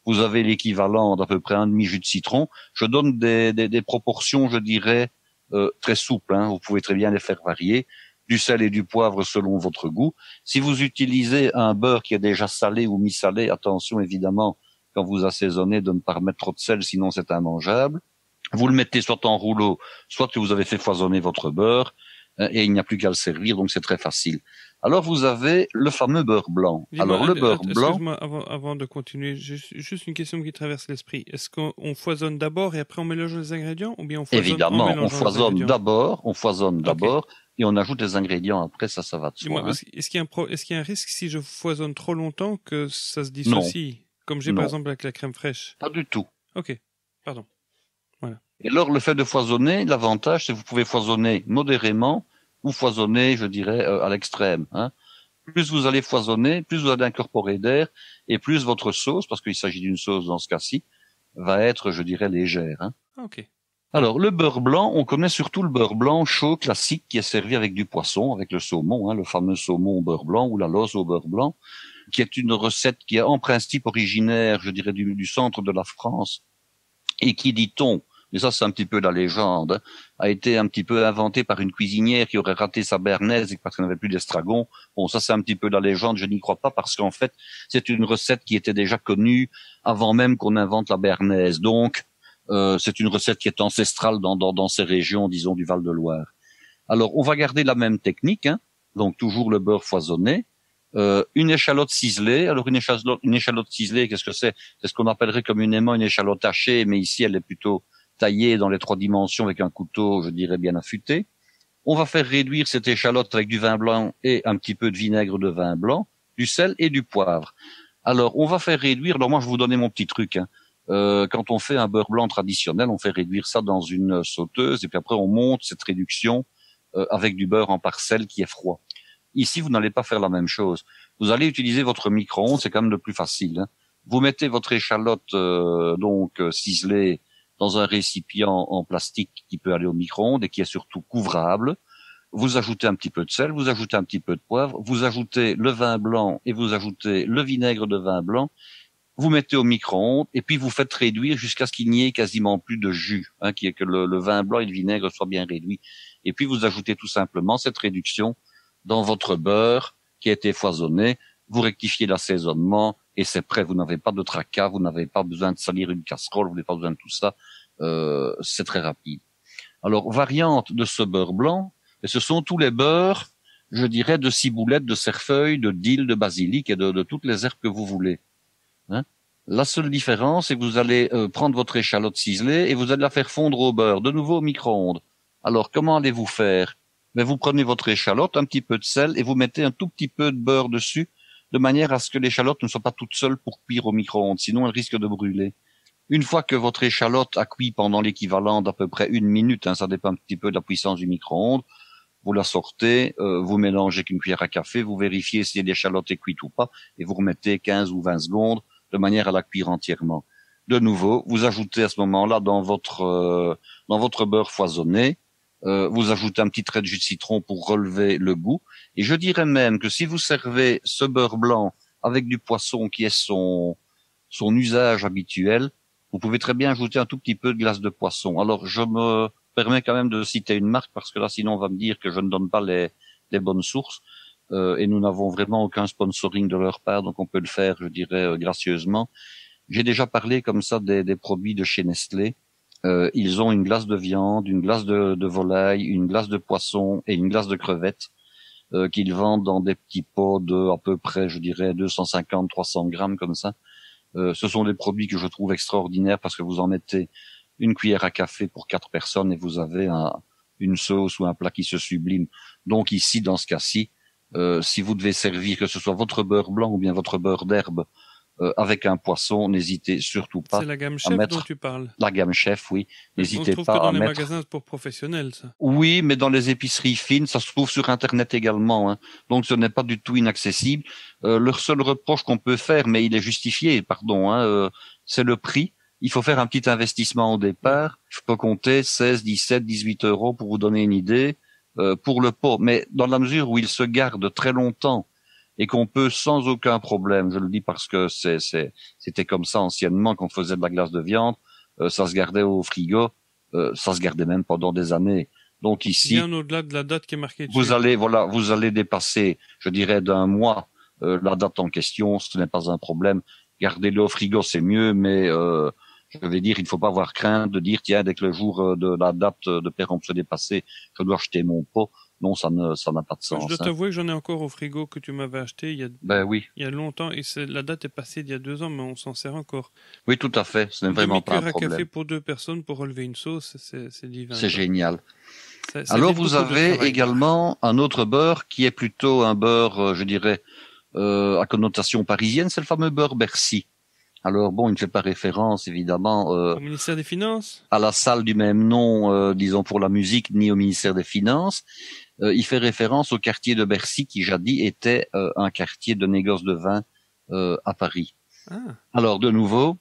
Vous avez l'équivalent d'à peu près un demi jus de citron. Je donne des proportions, je dirais, très souples. Hein. Vous pouvez très bien les faire varier. Du sel et du poivre selon votre goût. Si vous utilisez un beurre qui est déjà salé ou mi-salé, attention évidemment, quand vous assaisonnez, de ne pas remettre trop de sel, sinon c'est immangeable. Vous le mettez soit en rouleau, soit que vous avez fait foisonner votre beurre, et il n'y a plus qu'à le servir, donc c'est très facile. Alors vous avez le fameux beurre blanc. Alors le beurre blanc... Excuse-moi, avant de continuer, juste une question qui traverse l'esprit. Est-ce qu'on foisonne d'abord et après on mélange les ingrédients, ou bien on foisonne Évidemment, on foisonne d'abord, et on ajoute les ingrédients après, ça va de soi. Hein. Est-ce qu'il y a un risque si je foisonne trop longtemps que ça se dissocie, comme j'ai par exemple avec la crème fraîche? Pas du tout. Ok, pardon. Voilà. Et alors, le fait de foisonner, l'avantage, c'est que vous pouvez foisonner modérément ou foisonner, je dirais, à l'extrême. Hein. Plus vous allez foisonner, plus vous allez incorporer d'air, et plus votre sauce, parce qu'il s'agit d'une sauce dans ce cas-ci, va être, je dirais, légère. Hein. Ok. Alors, le beurre blanc, on connaît surtout le beurre blanc chaud classique qui est servi avec du poisson, avec le saumon, hein, le fameux saumon au beurre blanc ou la loze au beurre blanc, qui est une recette qui est en principe originaire, je dirais, du centre de la France, et qui, dit-on, et ça c'est un petit peu la légende, hein, a été un petit peu inventée par une cuisinière qui aurait raté sa béarnaise parce qu'elle n'avait plus d'estragon. Bon, ça c'est un petit peu la légende, je n'y crois pas parce qu'en fait, c'est une recette qui était déjà connue avant même qu'on invente la béarnaise. Donc, c'est une recette qui est ancestrale dans ces régions, disons, du Val-de-Loire. Alors, on va garder la même technique, hein, donc toujours le beurre foisonné, une échalote ciselée. Alors, une échalote ciselée, qu'est-ce que c'est? C'est ce qu'on appellerait communément une échalote hachée, mais ici, elle est plutôt taillée dans les 3 dimensions avec un couteau, je dirais, bien affûté. On va faire réduire cette échalote avec du vin blanc et un petit peu de vinaigre de vin blanc, du sel et du poivre. Alors, on va faire réduire, alors moi, je vais vous donner mon petit truc, hein. Quand on fait un beurre blanc traditionnel, on fait réduire ça dans une sauteuse et puis après on monte cette réduction avec du beurre en parcelle qui est froid. Ici, vous n'allez pas faire la même chose. Vous allez utiliser votre micro-ondes, c'est quand même le plus facile. Hein. Vous mettez votre échalote ciselée dans un récipient en plastique qui peut aller au micro-ondes et qui est surtout couvrable. Vous ajoutez un petit peu de sel, vous ajoutez un petit peu de poivre, vous ajoutez le vin blanc et vous ajoutez le vinaigre de vin blanc. Vous mettez au micro-ondes et puis vous faites réduire jusqu'à ce qu'il n'y ait quasiment plus de jus, hein, qui est que le vin blanc et le vinaigre soient bien réduits. Et puis vous ajoutez tout simplement cette réduction dans votre beurre qui a été foisonné. Vous rectifiez l'assaisonnement et c'est prêt. Vous n'avez pas de tracas, vous n'avez pas besoin de salir une casserole, vous n'avez pas besoin de tout ça. C'est très rapide. Alors, variante de ce beurre blanc, et ce sont tous les beurres, je dirais, de ciboulette, de cerfeuil, de dil, de basilic et de toutes les herbes que vous voulez. Hein? La seule différence, c'est que vous allez prendre votre échalote ciselée et vous allez la faire fondre au beurre, de nouveau au micro-ondes. Alors, comment allez-vous faire? Mais vous prenez votre échalote, un petit peu de sel et vous mettez un tout petit peu de beurre dessus, de manière à ce que l'échalote ne soit pas toute seule pour cuire au micro-ondes, sinon elle risque de brûler. Une fois que votre échalote a cuit pendant l'équivalent d'à peu près 1 minute, hein, ça dépend un petit peu de la puissance du micro-ondes, vous la sortez, vous mélangez avec une cuillère à café, vous vérifiez si l'échalote est cuite ou pas, et vous remettez 15 ou 20 secondes de manière à la cuire entièrement. De nouveau, vous ajoutez à ce moment-là dans votre beurre foisonné, vous ajoutez un petit trait de jus de citron pour relever le goût. Et je dirais même que si vous servez ce beurre blanc avec du poisson qui est son usage habituel, vous pouvez très bien ajouter un tout petit peu de glace de poisson. Alors, je me permets quand même de citer une marque parce que là, sinon, on va me dire que je ne donne pas les bonnes sources. Et nous n'avons vraiment aucun sponsoring de leur part, donc on peut le faire, je dirais, gracieusement. J'ai déjà parlé comme ça des produits de chez Nestlé. Ils ont une glace de viande, une glace de volaille, une glace de poisson et une glace de crevettes qu'ils vendent dans des petits pots de à peu près, je dirais, 250-300 grammes comme ça. Ce sont des produits que je trouve extraordinaires parce que vous en mettez une cuillère à café pour 4 personnes et vous avez une sauce ou un plat qui se sublime. Donc ici, dans ce cas-ci, si vous devez servir que ce soit votre beurre blanc ou bien votre beurre d'herbe avec un poisson, n'hésitez surtout pas. C'est la gamme chef dont tu parles. La gamme chef, oui. N'hésitez pas à mettre. On trouve que dans les magasins pour professionnels, ça. Oui, mais dans les épiceries fines, ça se trouve sur Internet également. Hein. Donc ce n'est pas du tout inaccessible. Leur seul reproche qu'on peut faire, mais il est justifié, pardon, hein, c'est le prix. Il faut faire un petit investissement au départ. Je peux compter 16, 17, 18 euros pour vous donner une idée pour le pot. Mais dans la mesure où il se garde très longtemps et qu'on peut sans aucun problème, je le dis parce que c'était comme ça anciennement quand on faisait de la glace de viande, ça se gardait au frigo, ça se gardait même pendant des années. Donc ici, bien au-delà de la date qui est marquée dessus. vous allez dépasser, je dirais, d'un mois la date en question, ce n'est pas un problème. Gardez-le au frigo, c'est mieux, mais je vais dire, il ne faut pas avoir crainte de dire, tiens, dès que le jour de la date de péremption est dépassé, je dois acheter mon pot. Non, ça n'a pas de sens. Je dois t'avouer que j'en ai encore au frigo que tu m'avais acheté il y a longtemps et la date est passée d'il y a 2 ans, mais on s'en sert encore. Oui, tout à fait. Ce n'est vraiment pas un problème. Un café pour 2 personnes pour relever une sauce, c'est divin. C'est génial. Alors vous avez également un autre beurre qui est plutôt un beurre, je dirais, à connotation parisienne, c'est le fameux beurre Bercy. Alors bon, il ne fait pas référence évidemment au ministère des Finances, à la salle du même nom, disons pour la musique, ni au ministère des Finances. Il fait référence au quartier de Bercy qui jadis était un quartier de négoce de vin à Paris. Ah. Alors de nouveau,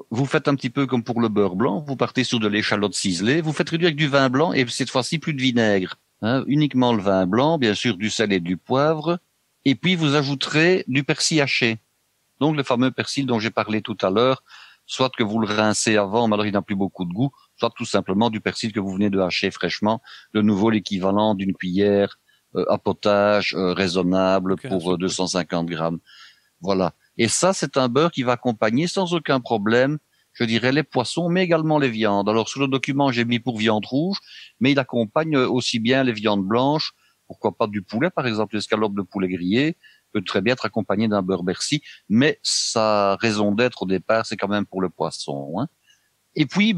vous faites un petit peu comme pour le beurre blanc, vous partez sur de l'échalote ciselée, vous faites réduire avec du vin blanc et cette fois-ci plus de vinaigre, hein, uniquement le vin blanc, bien sûr du sel et du poivre, et puis vous ajouterez du persil haché. Donc le fameux persil dont j'ai parlé tout à l'heure, soit que vous le rincez avant, mais alors il n'a plus beaucoup de goût, soit tout simplement du persil que vous venez de hacher fraîchement, de nouveau l'équivalent d'une cuillère à potage raisonnable pour 250 grammes. Voilà. Et ça, c'est un beurre qui va accompagner sans aucun problème, je dirais, les poissons, mais également les viandes. Alors sur le document, j'ai mis pour viande rouge, mais il accompagne aussi bien les viandes blanches, pourquoi pas du poulet, par exemple, l'escalope de poulet grillé, peut très bien être accompagné d'un beurre Bercy, mais sa raison d'être au départ, c'est quand même pour le poisson. Hein. Et puis,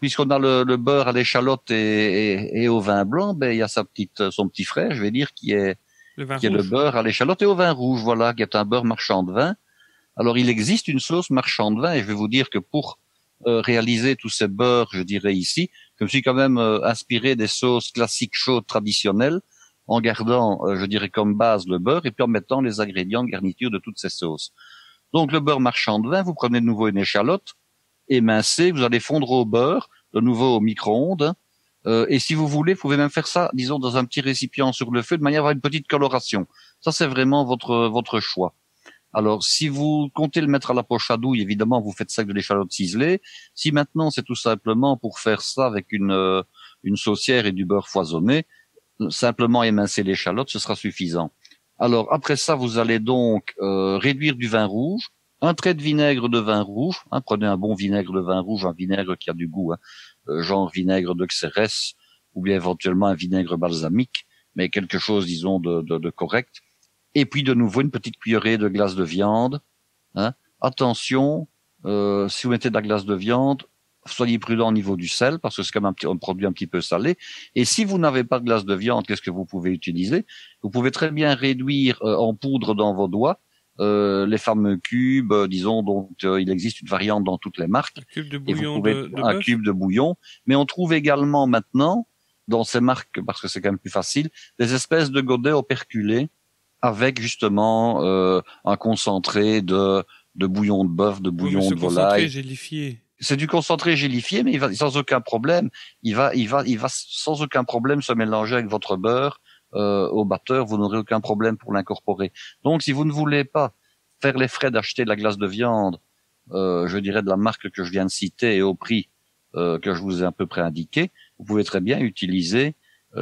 puisqu'on a le beurre à l'échalote et au vin blanc, il y a son petit frère, je vais dire, qui est le beurre à l'échalote et au vin rouge, voilà, qui est un beurre marchand de vin. Alors, il existe une sauce marchand de vin, et je vais vous dire que pour réaliser tous ces beurres, je dirais ici, je me suis quand même inspiré des sauces classiques chaudes traditionnelles, en gardant, je dirais, comme base le beurre, et puis en mettant les ingrédients de garniture de toutes ces sauces. Donc le beurre marchand de vin, vous prenez de nouveau une échalote, émincée, vous allez fondre au beurre, de nouveau au micro-ondes, hein. Et si vous voulez, vous pouvez même faire ça, disons, dans un petit récipient sur le feu, de manière à avoir une petite coloration. Ça, c'est vraiment votre choix. Alors, si vous comptez le mettre à la poche à douille, évidemment, vous faites ça avec de l'échalote ciselée. Si maintenant, c'est tout simplement pour faire ça avec une saucière et du beurre foisonné, simplement émincer l'échalote, ce sera suffisant. Alors, après ça, vous allez donc réduire du vin rouge, un trait de vinaigre de vin rouge, hein, prenez un bon vinaigre de vin rouge, un vinaigre qui a du goût, hein, genre vinaigre de Xérès, ou bien éventuellement un vinaigre balsamique, mais quelque chose, disons, de correct. Et puis de nouveau une petite cuillerée de glace de viande. Hein. Attention, si vous mettez de la glace de viande, soyez prudent au niveau du sel, parce que c'est quand même un produit un petit peu salé. Et si vous n'avez pas de glace de viande, qu'est-ce que vous pouvez utiliser? Vous pouvez très bien réduire en poudre dans vos doigts les fameux cubes, disons, dont il existe une variante dans toutes les marques. Un cube de bouillon Un cube de bouillon. Mais on trouve également maintenant, dans ces marques, parce que c'est quand même plus facile, des espèces de godets operculés avec justement un concentré de bouillon de bœuf, de bouillon de volaille. Concentré gélifié. C'est du concentré gélifié, mais il va sans aucun problème. Il va sans aucun problème se mélanger avec votre beurre au batteur. Vous n'aurez aucun problème pour l'incorporer. Donc, si vous ne voulez pas faire les frais d'acheter de la glace de viande, je dirais de la marque que je viens de citer et au prix que je vous ai à peu près indiqué, vous pouvez très bien utiliser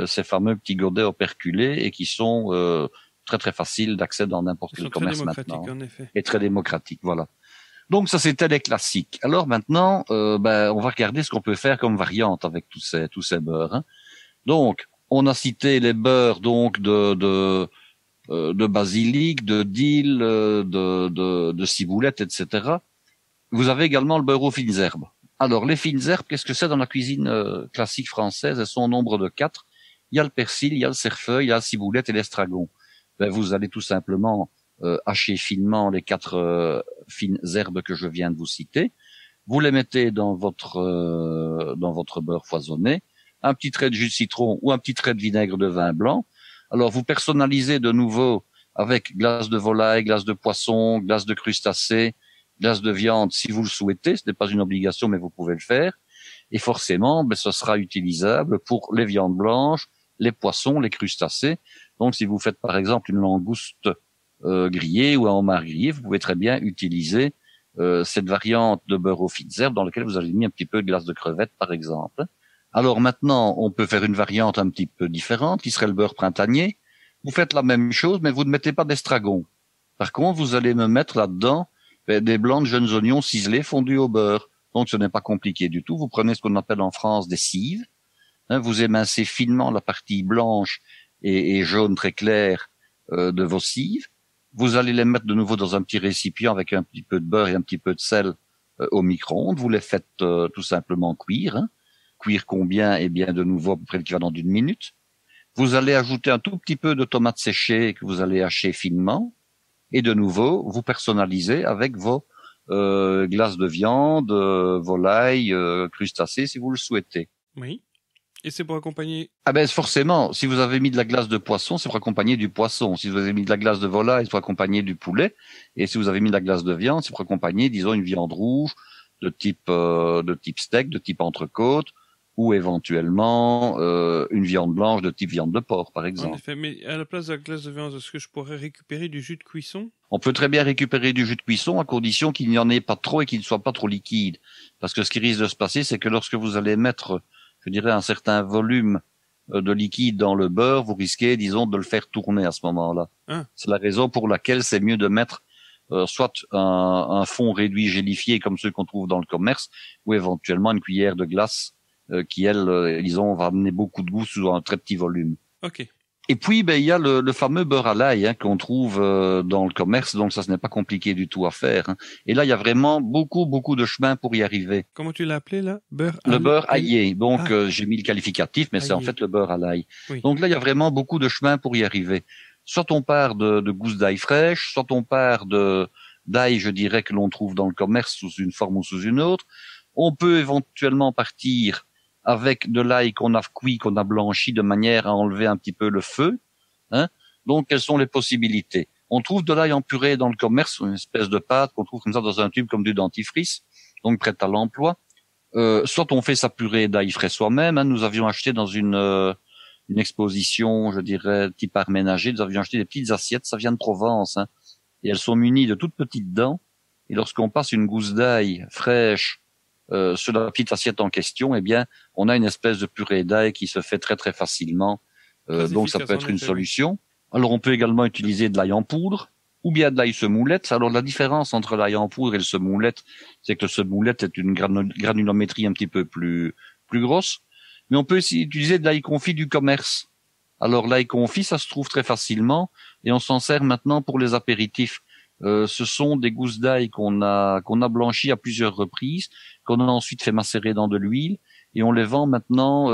ces fameux petits godets operculés et qui sont très très faciles d'accès dans n'importe quel commerce maintenant. En effet. Et très démocratiques, voilà. Donc ça c'était les classiques. Alors maintenant, on va regarder ce qu'on peut faire comme variante avec tous ces beurres. Hein. Donc on a cité les beurres donc de basilic, de dill, de ciboulette, etc. Vous avez également le beurre aux fines herbes. Alors les fines herbes, qu'est-ce que c'est dans la cuisine classique française? Elles sont au nombre de 4. Il y a le persil, il y a le cerfeuil, il y a la ciboulette et l'estragon. Vous allez tout simplement hacher finement les 4 fines herbes que je viens de vous citer. Vous les mettez dans votre beurre foisonné, un petit trait de jus de citron ou un petit trait de vinaigre de vin blanc. Alors vous personnalisez de nouveau avec glace de volaille, glace de poisson, glace de crustacé, glace de viande si vous le souhaitez. Ce n'est pas une obligation, mais vous pouvez le faire. Et forcément, ce sera utilisable pour les viandes blanches, les poissons, les crustacés. Donc, si vous faites par exemple une langouste grillée ou un homard grillé, vous pouvez très bien utiliser cette variante de beurre aux fines herbes dans laquelle vous avez mis un petit peu de glace de crevette, par exemple. Alors maintenant, on peut faire une variante un petit peu différente, qui serait le beurre printanier. Vous faites la même chose, mais vous ne mettez pas d'estragon. Par contre, vous allez me mettre là-dedans des blancs de jeunes oignons ciselés fondus au beurre. Donc, ce n'est pas compliqué du tout. Vous prenez ce qu'on appelle en France des cives. Hein, vous émincez finement la partie blanche et jaune très clair de vos cives. Vous allez les mettre de nouveau dans un petit récipient avec un petit peu de beurre et un petit peu de sel au micro-ondes. Vous les faites tout simplement cuire. Hein. Cuire combien? Eh bien, de nouveau à peu près l'équivalent d'1 minute. Vous allez ajouter un tout petit peu de tomates séchées que vous allez hacher finement. Et de nouveau, vous personnalisez avec vos glaces de viande, volaille, crustacés, si vous le souhaitez. Oui. Et c'est pour accompagner? Ah ben forcément, si vous avez mis de la glace de poisson, c'est pour accompagner du poisson. Si vous avez mis de la glace de volaille, c'est pour accompagner du poulet. Et si vous avez mis de la glace de viande, c'est pour accompagner, disons, une viande rouge de type steak, de type entrecôte, ou éventuellement une viande blanche de type viande de porc, par exemple. En effet, mais à la place de la glace de viande, est-ce que je pourrais récupérer du jus de cuisson? On peut très bien récupérer du jus de cuisson à condition qu'il n'y en ait pas trop et qu'il ne soit pas trop liquide. Parce que ce qui risque de se passer, c'est que lorsque vous allez mettre, je dirais, un certain volume de liquide dans le beurre, vous risquez, disons, de le faire tourner à ce moment-là. Hein? C'est la raison pour laquelle c'est mieux de mettre soit un fond réduit gélifié comme ceux qu'on trouve dans le commerce, ou éventuellement une cuillère de glace qui, elle, disons, va amener beaucoup de goût sous un très petit volume. Ok. Et puis, il y a le fameux beurre à l'ail qu'on trouve dans le commerce, donc ça, ce n'est pas compliqué du tout à faire. Hein. Et là, il y a vraiment beaucoup de chemin pour y arriver. Comment tu l'as appelé, là? Le beurre aillé. Donc, j'ai mis le qualificatif, mais c'est en fait le beurre à l'ail. Oui. Donc là, il y a vraiment beaucoup de chemin pour y arriver. Soit on part de gousses d'ail fraîches, soit on part d'ail, je dirais, que l'on trouve dans le commerce sous une forme ou sous une autre. On peut éventuellement partir avec de l'ail qu'on a cuit, qu'on a blanchi de manière à enlever un petit peu le feu. Hein. Donc, quelles sont les possibilités? On trouve de l'ail en purée dans le commerce, une espèce de pâte qu'on trouve comme ça dans un tube comme du dentifrice, donc prête à l'emploi. Soit on fait sa purée d'ail frais soi-même. Hein. Nous avions acheté dans une exposition, je dirais, type art ménager, nous avions acheté des petites assiettes, ça vient de Provence, hein, et elles sont munies de toutes petites dents. Et lorsqu'on passe une gousse d'ail fraîche sur la petite assiette en question, eh bien, on a une espèce de purée d'ail qui se fait très très facilement. Donc ça peut être une solution. Alors on peut également utiliser de l'ail en poudre ou bien de l'ail semoulette. Alors la différence entre l'ail en poudre et le semoulette, c'est que le semoulette est une granulométrie un petit peu plus grosse. Mais on peut aussi utiliser de l'ail confit du commerce. Alors l'ail confit, ça se trouve très facilement et on s'en sert maintenant pour les apéritifs. Ce sont des gousses d'ail qu'on a blanchies à plusieurs reprises, qu'on a ensuite fait macérer dans de l'huile et on les vend maintenant.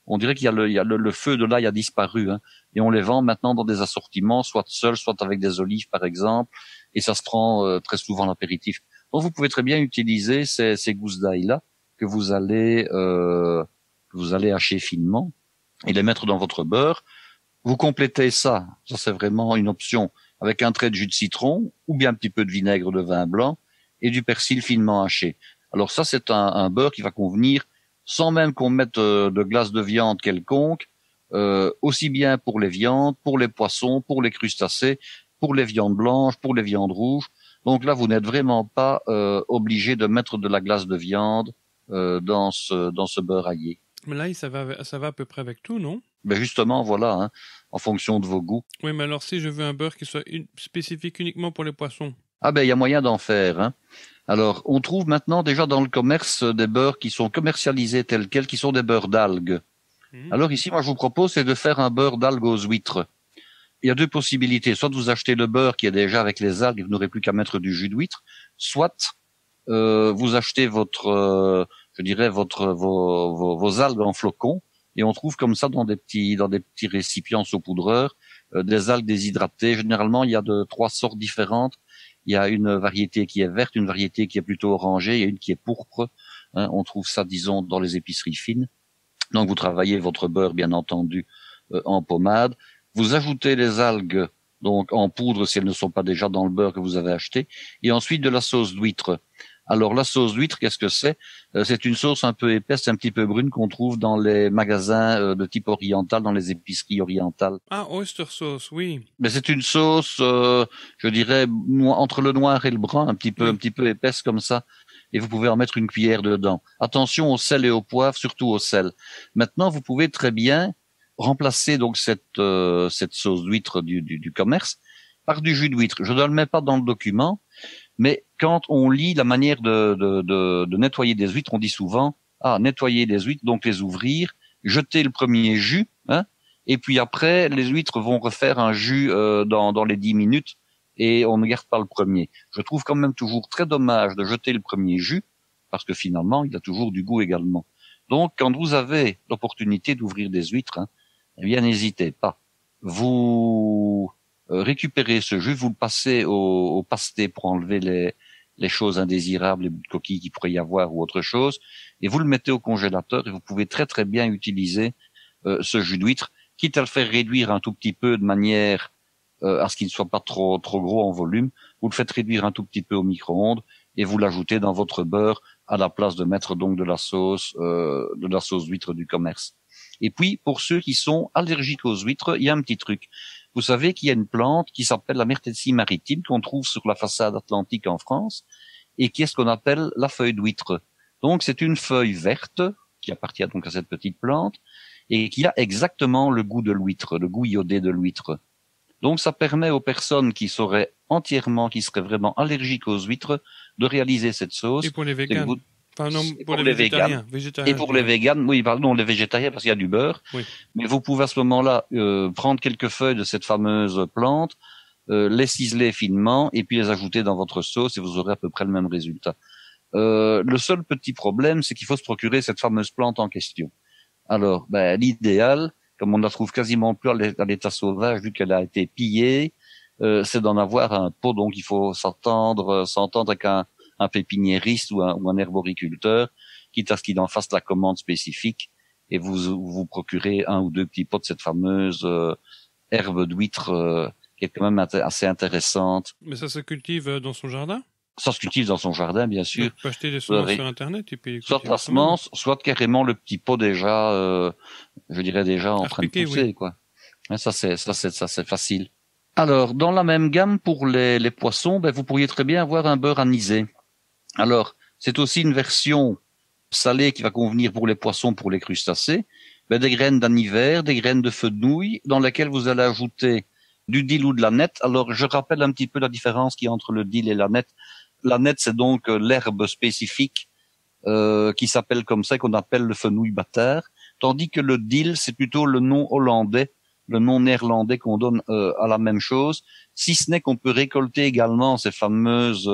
On dirait qu'il y a le feu de l'ail a disparu, hein, et on les vend maintenant dans des assortiments, soit seuls, soit avec des olives par exemple, et ça se prend très souvent l'apéritif. Donc vous pouvez très bien utiliser ces gousses d'ail là que vous allez hacher finement et les mettre dans votre beurre. Vous complétez ça c'est vraiment une option, avec un trait de jus de citron ou bien un petit peu de vinaigre de vin blanc et du persil finement haché. Alors ça, c'est un beurre qui va convenir sans même qu'on mette de glace de viande quelconque, aussi bien pour les viandes, pour les poissons, pour les crustacés, pour les viandes blanches, pour les viandes rouges. Donc là, vous n'êtes vraiment pas obligé de mettre de la glace de viande dans ce beurre aillé. Mais là, ça va à peu près avec tout, non? Ben justement, voilà, hein, en fonction de vos goûts. Oui, mais alors si je veux un beurre qui soit spécifique uniquement pour les poissons? Ah ben, il y a moyen d'en faire, hein. Alors, on trouve maintenant déjà dans le commerce des beurres qui sont commercialisés tels quels, qui sont des beurres d'algues. Alors ici, moi, je vous propose, c'est de faire un beurre d'algues aux huîtres. Il y a deux possibilités. Soit vous achetez le beurre qui est déjà avec les algues et vous n'aurez plus qu'à mettre du jus d'huître. Soit vous achetez vos algues en flocons. Et on trouve comme ça dans des petits récipients saupoudreurs des algues déshydratées. Généralement, il y a de 3 sortes différentes. Il y a une variété qui est verte, une variété qui est plutôt orangée, il y a une qui est pourpre. Hein, on trouve ça, disons, dans les épiceries fines. Donc, vous travaillez votre beurre, bien entendu, en pommade. Vous ajoutez les algues, donc en poudre, si elles ne sont pas déjà dans le beurre que vous avez acheté. Et ensuite, de la sauce d'huître. Alors, la sauce d'huître, qu'est-ce que c'est? C'est une sauce un peu épaisse, un petit peu brune qu'on trouve dans les magasins de type oriental, dans les épiceries orientales. Ah, oyster sauce, oui. Mais c'est une sauce, je dirais, entre le noir et le brun, un petit peu épaisse comme ça. Et vous pouvez en mettre une cuillère dedans. Attention au sel et au poivre, surtout au sel. Maintenant, vous pouvez très bien remplacer donc cette sauce d'huître du commerce par du jus d'huître. Je ne le mets pas dans le document. Mais quand on lit la manière de nettoyer des huîtres, on dit souvent, nettoyer les huîtres, donc les ouvrir, jeter le premier jus, hein, et puis après, les huîtres vont refaire un jus dans les 10 minutes, et on ne garde pas le premier. Je trouve quand même toujours très dommage de jeter le premier jus, parce que finalement, il a toujours du goût également. Donc, quand vous avez l'opportunité d'ouvrir des huîtres, hein, eh bien, n'hésitez pas. Vous récupérez ce jus, vous le passez au pasté pour enlever les choses indésirables, les bouts de coquilles qu'il pourrait y avoir ou autre chose, et vous le mettez au congélateur et vous pouvez très très bien utiliser ce jus d'huître, quitte à le faire réduire un tout petit peu de manière à ce qu'il ne soit pas trop gros en volume. Vous le faites réduire un tout petit peu au micro-ondes et vous l'ajoutez dans votre beurre à la place de mettre donc de la sauce d'huître du commerce. Et puis, pour ceux qui sont allergiques aux huîtres, il y a un petit truc. Vous savez qu'il y a une plante qui s'appelle la myrtécie maritime qu'on trouve sur la façade atlantique en France et qui est ce qu'on appelle la feuille d'huître. Donc, c'est une feuille verte qui appartient donc à cette petite plante et qui a exactement le goût de l'huître, le goût iodé de l'huître. Donc, ça permet aux personnes qui seraient vraiment allergiques aux huîtres de réaliser cette sauce. Et pour les véganes. Enfin, non, pour les végétariens. Et pour les véganes, oui, pardon, les végétariens parce qu'il y a du beurre. Oui. Mais vous pouvez à ce moment-là prendre quelques feuilles de cette fameuse plante, les ciseler finement et puis les ajouter dans votre sauce et vous aurez à peu près le même résultat. Le seul petit problème, c'est qu'il faut se procurer cette fameuse plante en question. Alors, l'idéal, comme on ne la trouve quasiment plus à l'état sauvage vu qu'elle a été pillée, c'est d'en avoir un pot. Donc, il faut s'entendre avec un pépiniériste ou un herboriculteur quitte à ce qu'il en fasse la commande spécifique, et vous procurez 1 ou 2 petits pots de cette fameuse herbe d'huître qui est quand même assez intéressante. Mais ça se cultive dans son jardin? Ça se cultive dans son jardin, bien sûr. Donc, on peut acheter des semences sur Internet et puis soit la semence, soit carrément le petit pot déjà, je dirais déjà en train de pousser, oui. Quoi. Ça c'est facile. Alors, dans la même gamme pour les poissons, vous pourriez très bien avoir un beurre anisé. Alors, c'est aussi une version salée qui va convenir pour les poissons, pour les crustacés. Des graines d'aniver, des graines de fenouil, dans lesquelles vous allez ajouter du dill ou de l'aneth. Alors, je rappelle un petit peu la différence qu'il y a entre le dill et l'aneth. L'aneth, c'est donc l'herbe spécifique qui s'appelle comme ça, qu'on appelle le fenouil bâtard, tandis que le dill, c'est plutôt le nom hollandais, le nom néerlandais qu'on donne à la même chose, si ce n'est qu'on peut récolter également ces fameuses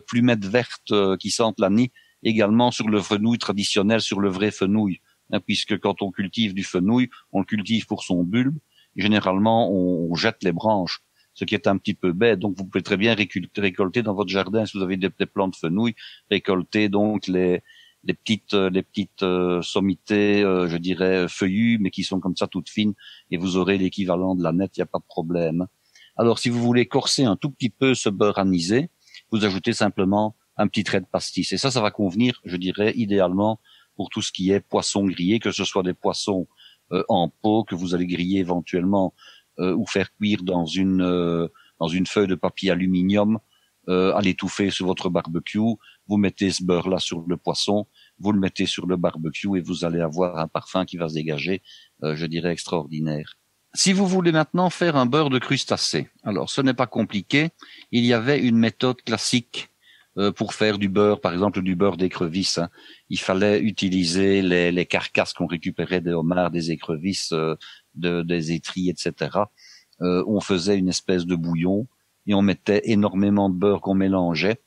plumettes vertes qui sentent l'anis, également sur le fenouil traditionnel, sur le vrai fenouil, puisque quand on cultive du fenouil, on le cultive pour son bulbe, et généralement on jette les branches, ce qui est un petit peu bête. Donc vous pouvez très bien récolter dans votre jardin, si vous avez des plantes de fenouil, récolter donc les petites sommités, je dirais feuillues, mais qui sont comme ça toutes fines, et vous aurez l'équivalent de l'aneth, il n'y a pas de problème. Alors si vous voulez corser un tout petit peu ce beurre anisé, vous ajoutez simplement un petit trait de pastis, et ça va convenir, je dirais, idéalement pour tout ce qui est poisson grillé, que ce soit des poissons en pot que vous allez griller éventuellement ou faire cuire dans une feuille de papier aluminium à l'étouffer sur votre barbecue. Vous mettez ce beurre-là sur le poisson, vous le mettez sur le barbecue et vous allez avoir un parfum qui va se dégager, je dirais extraordinaire. Si vous voulez maintenant faire un beurre de crustacé, alors ce n'est pas compliqué. Il y avait une méthode classique pour faire du beurre, par exemple du beurre d'écrevisse. Il fallait utiliser les carcasses qu'on récupérait des homards, des écrevisses, des étris, etc. On faisait une espèce de bouillon et on mettait énormément de beurre qu'on mélangeait.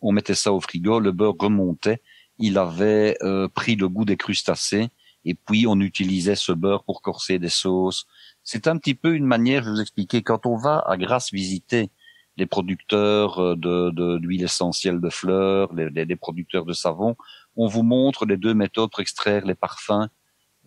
On mettait ça au frigo, le beurre remontait. Il avait pris le goût des crustacés et puis on utilisait ce beurre pour corser des sauces. C'est un petit peu une manière, je vous expliquer, quand on va à Grasse visiter les producteurs d'huile essentielle de fleurs, les producteurs de savon, on vous montre les deux méthodes pour extraire les parfums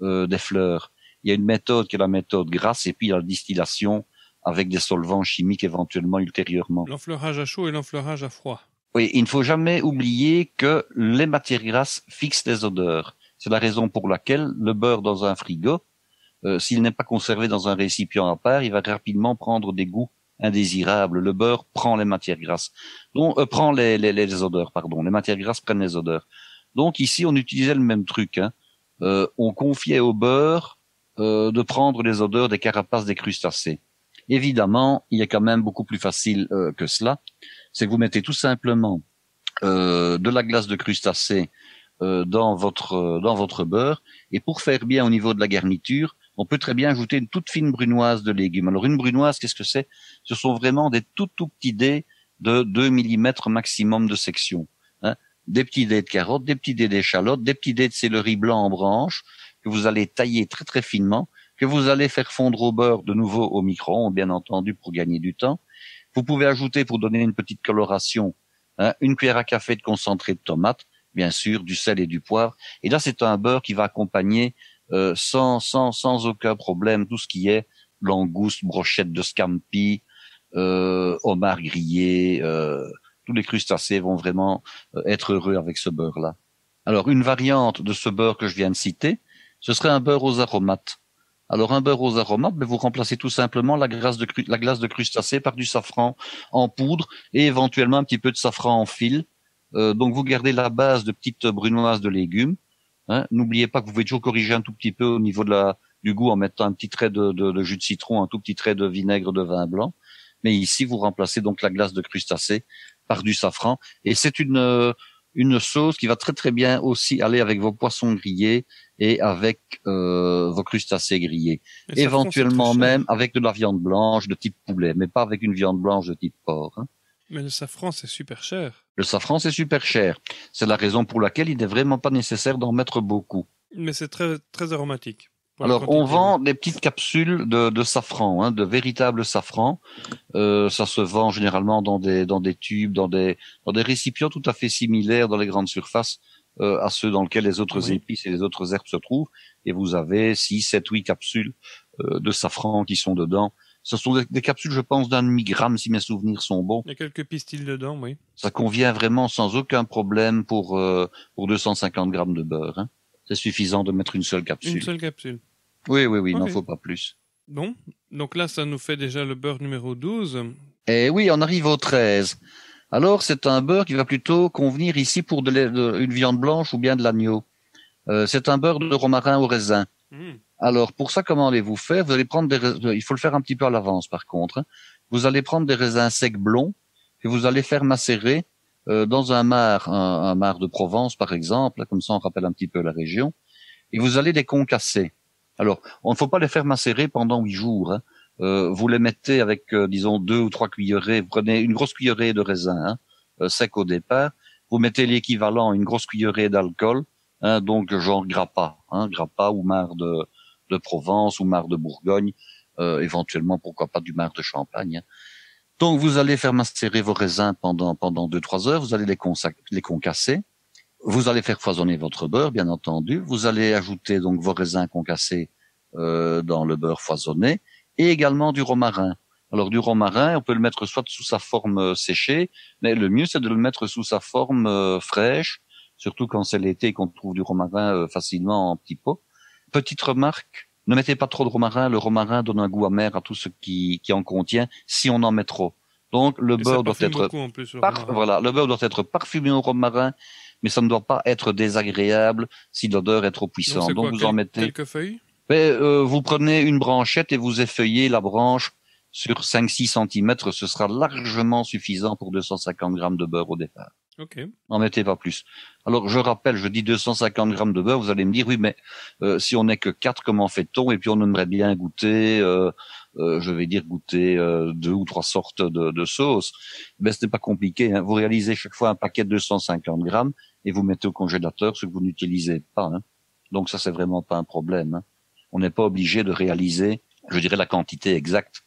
des fleurs. Il y a une méthode qui est la méthode grasse et puis il y a la distillation avec des solvants chimiques éventuellement ultérieurement. L'enfleurage à chaud et l'enfleurage à froid. Oui, il ne faut jamais oublier que les matières grasses fixent les odeurs. C'est la raison pour laquelle le beurre dans un frigo, s'il n'est pas conservé dans un récipient à part, il va rapidement prendre des goûts indésirables. Le beurre prend les matières grasses, donc prend les odeurs, pardon. Les matières grasses prennent les odeurs. Donc ici, on utilisait le même truc. On confiait au beurre de prendre les odeurs des carapaces des crustacés. Évidemment, il est quand même beaucoup plus facile que cela. C'est que vous mettez tout simplement de la glace de crustacés dans votre beurre, et pour faire bien au niveau de la garniture, on peut très bien ajouter une toute fine brunoise de légumes. Alors une brunoise, qu'est-ce que c'est? Ce sont vraiment des tout petits dés de 2 mm maximum de section. Des petits dés de carottes, des petits dés d'échalotes, des petits dés de céleri blanc en branches que vous allez tailler très très finement, que vous allez faire fondre au beurre de nouveau au micro-ondes, bien entendu, pour gagner du temps. Vous pouvez ajouter, pour donner une petite coloration, une cuillère à café de concentré de tomate, bien sûr, du sel et du poivre. Et là, c'est un beurre qui va accompagner sans aucun problème tout ce qui est langouste, brochette de scampi, homard grillé, tous les crustacés vont vraiment être heureux avec ce beurre-là. Alors, une variante de ce beurre que je viens de citer, ce serait un beurre aux aromates. Alors, un beurre aux aromates, vous remplacez tout simplement la glace de crustacés par du safran en poudre et éventuellement un petit peu de safran en fil. Donc, vous gardez la base de petites brunoises de légumes. N'oubliez pas que vous pouvez toujours corriger un tout petit peu au niveau du goût en mettant un petit trait de jus de citron, un tout petit trait de vinaigre de vin blanc. Mais ici, vous remplacez donc la glace de crustacés par du safran. Et c'est une sauce qui va très très bien aussi aller avec vos poissons grillés et avec vos crustacés grillés. Et éventuellement même avec de la viande blanche de type poulet, mais pas avec une viande blanche de type porc. Mais le safran, c'est super cher. Le safran, c'est super cher. C'est la raison pour laquelle il n'est vraiment pas nécessaire d'en mettre beaucoup. Mais c'est très, très aromatique. Alors, on vend des petites capsules de safran, de véritables safran. Ça se vend généralement dans des tubes, dans des récipients tout à fait similaires dans les grandes surfaces. à ceux dans lesquels les autres épices et les autres herbes se trouvent. Et vous avez 6, 7, 8 capsules de safran qui sont dedans. Ce sont des capsules, je pense, d'un demi-gramme, si mes souvenirs sont bons. Il y a quelques pistils dedans, oui. Ça convient vraiment sans aucun problème pour 250 grammes de beurre. Hein. C'est suffisant de mettre une seule capsule. Une seule capsule. Oui, il n'en faut pas plus. Bon, donc là, ça nous fait déjà le beurre numéro 12. Et oui, on arrive au 13. Alors, c'est un beurre qui va plutôt convenir ici pour une viande blanche ou bien de l'agneau. C'est un beurre de romarin au raisin. Alors, pour ça, comment allez-vous faire? Vous allez prendre il faut le faire un petit peu à l'avance, par contre. Hein. Vous allez prendre des raisins secs blonds et vous allez faire macérer dans un marc de Provence, par exemple. Comme ça, on rappelle un petit peu la région. Et vous allez les concasser. Alors, on ne faut pas les faire macérer pendant 8 jours. Hein. Vous les mettez avec, disons, 2 ou 3 cuillerées. Vous prenez une grosse cuillerée de raisin sec au départ. Vous mettez l'équivalent, une grosse cuillerée d'alcool. Hein, donc genre grappa ou marc de Provence ou marc de Bourgogne, éventuellement pourquoi pas du marc de Champagne. Hein. Donc vous allez faire macérer vos raisins pendant 2-3 heures, vous allez les concasser, vous allez faire foisonner votre beurre bien entendu, vous allez ajouter donc vos raisins concassés dans le beurre foisonné et également du romarin. Alors du romarin, on peut le mettre soit sous sa forme séchée, mais le mieux c'est de le mettre sous sa forme fraîche. Surtout quand c'est l'été et qu'on trouve du romarin facilement en petits pots. Petite remarque, ne mettez pas trop de romarin. Le romarin donne un goût amer à tout ce qui en contient si on en met trop. Donc le beurre doit être le beurre doit être parfumé au romarin, mais ça ne doit pas être désagréable si l'odeur est trop puissante. Donc vous en mettez quelques feuilles. Vous prenez une branchette et vous effeuillez la branche sur 5-6 cm. Ce sera largement suffisant pour 250 grammes de beurre au départ. Okay. N'en mettez pas plus. Alors, je dis 250 grammes de beurre, vous allez me dire, oui, mais si on n'est que 4, comment fait-on? Et puis, on aimerait bien goûter, goûter 2 ou 3 sortes de sauces. Ben, ce n'est pas compliqué. Hein. Vous réalisez chaque fois un paquet de 250 grammes et vous mettez au congélateur ce que vous n'utilisez pas. Hein. Donc, ça, c'est vraiment pas un problème. Hein. On n'est pas obligé de réaliser, la quantité exacte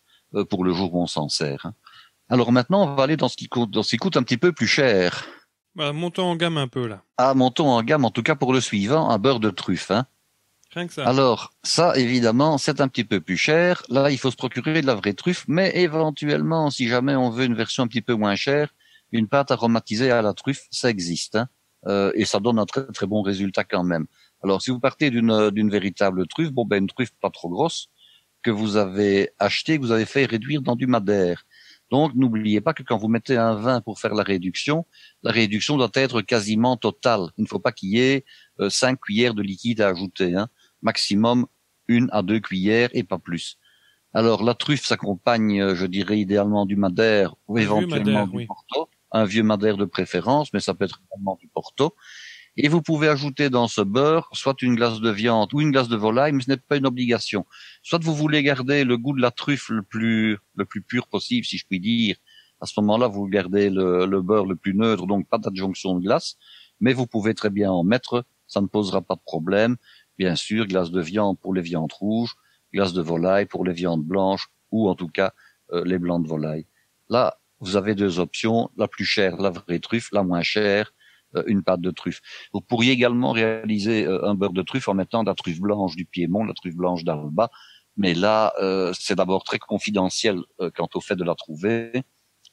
pour le jour où on s'en sert. Hein. Alors maintenant, on va aller dans ce qui coûte un petit peu plus cher. Voilà, montons en gamme un peu, là. Ah, montons en gamme, en tout cas pour le suivant, un beurre de truffe. Hein. Rien que ça. Alors, ça, évidemment, c'est un petit peu plus cher. Là, il faut se procurer de la vraie truffe, mais éventuellement, si jamais on veut une version un petit peu moins chère, une pâte aromatisée à la truffe, ça existe. Hein. Et ça donne un très très bon résultat quand même. Alors, si vous partez d'une véritable truffe, une truffe pas trop grosse, que vous avez achetée, que vous avez fait réduire dans du madère. Donc, n'oubliez pas que quand vous mettez un vin pour faire la réduction doit être quasiment totale. Il ne faut pas qu'il y ait 5 cuillères de liquide à ajouter. Hein. Maximum 1 à 2 cuillères et pas plus. Alors, la truffe s'accompagne, idéalement du madère ou éventuellement du Porto. Un vieux madère de préférence, mais ça peut être également du Porto. Et vous pouvez ajouter dans ce beurre soit une glace de viande ou une glace de volaille, mais ce n'est pas une obligation. Soit vous voulez garder le goût de la truffe le plus pur possible, si je puis dire. À ce moment-là, vous gardez le beurre le plus neutre, donc pas d'adjonction de glace. Mais vous pouvez très bien en mettre, ça ne posera pas de problème. Bien sûr, glace de viande pour les viandes rouges, glace de volaille pour les viandes blanches, ou en tout cas les blancs de volaille. Là, vous avez 2 options, la plus chère, la vraie truffe, la moins chère, une pâte de truffe. Vous pourriez également réaliser un beurre de truffe en mettant de la truffe blanche du Piémont, la truffe blanche d'Alba, mais là, c'est d'abord très confidentiel quant au fait de la trouver,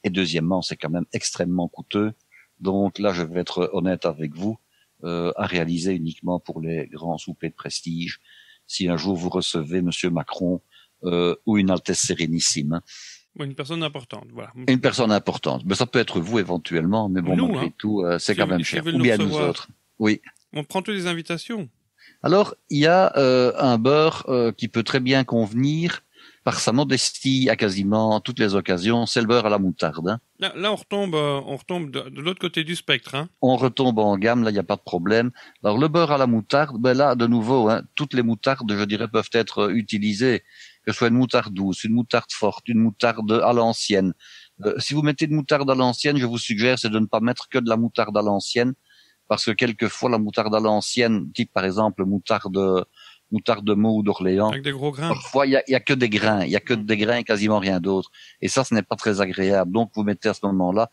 et deuxièmement, c'est quand même extrêmement coûteux, donc là, je vais être honnête avec vous, à réaliser uniquement pour les grands soupers de prestige, si un jour vous recevez Monsieur Macron ou une Altesse Sérénissime. Hein. Une personne importante, voilà. Une personne importante. Mais ça peut être vous éventuellement, mais bon, malgré tout, c'est quand même cher. Ou bien nous autres. Oui. On prend toutes les invitations. Alors, il y a un beurre qui peut très bien convenir par sa modestie à quasiment toutes les occasions, c'est le beurre à la moutarde. Hein. Là, on retombe de l'autre côté du spectre. Hein. On retombe en gamme, là, il n'y a pas de problème. Alors, le beurre à la moutarde, là, de nouveau, hein, toutes les moutardes, peuvent être utilisées. Que ce soit une moutarde douce, une moutarde forte, une moutarde à l'ancienne. Si vous mettez une moutarde à l'ancienne, je vous suggère, c'est de ne pas mettre que de la moutarde à l'ancienne, parce que quelquefois, la moutarde à l'ancienne, type par exemple moutarde de Meaux ou d'Orléans, avec des gros grains. Parfois, il y a que des grains, et quasiment rien d'autre. Et ça, ce n'est pas très agréable. Donc, vous mettez à ce moment-là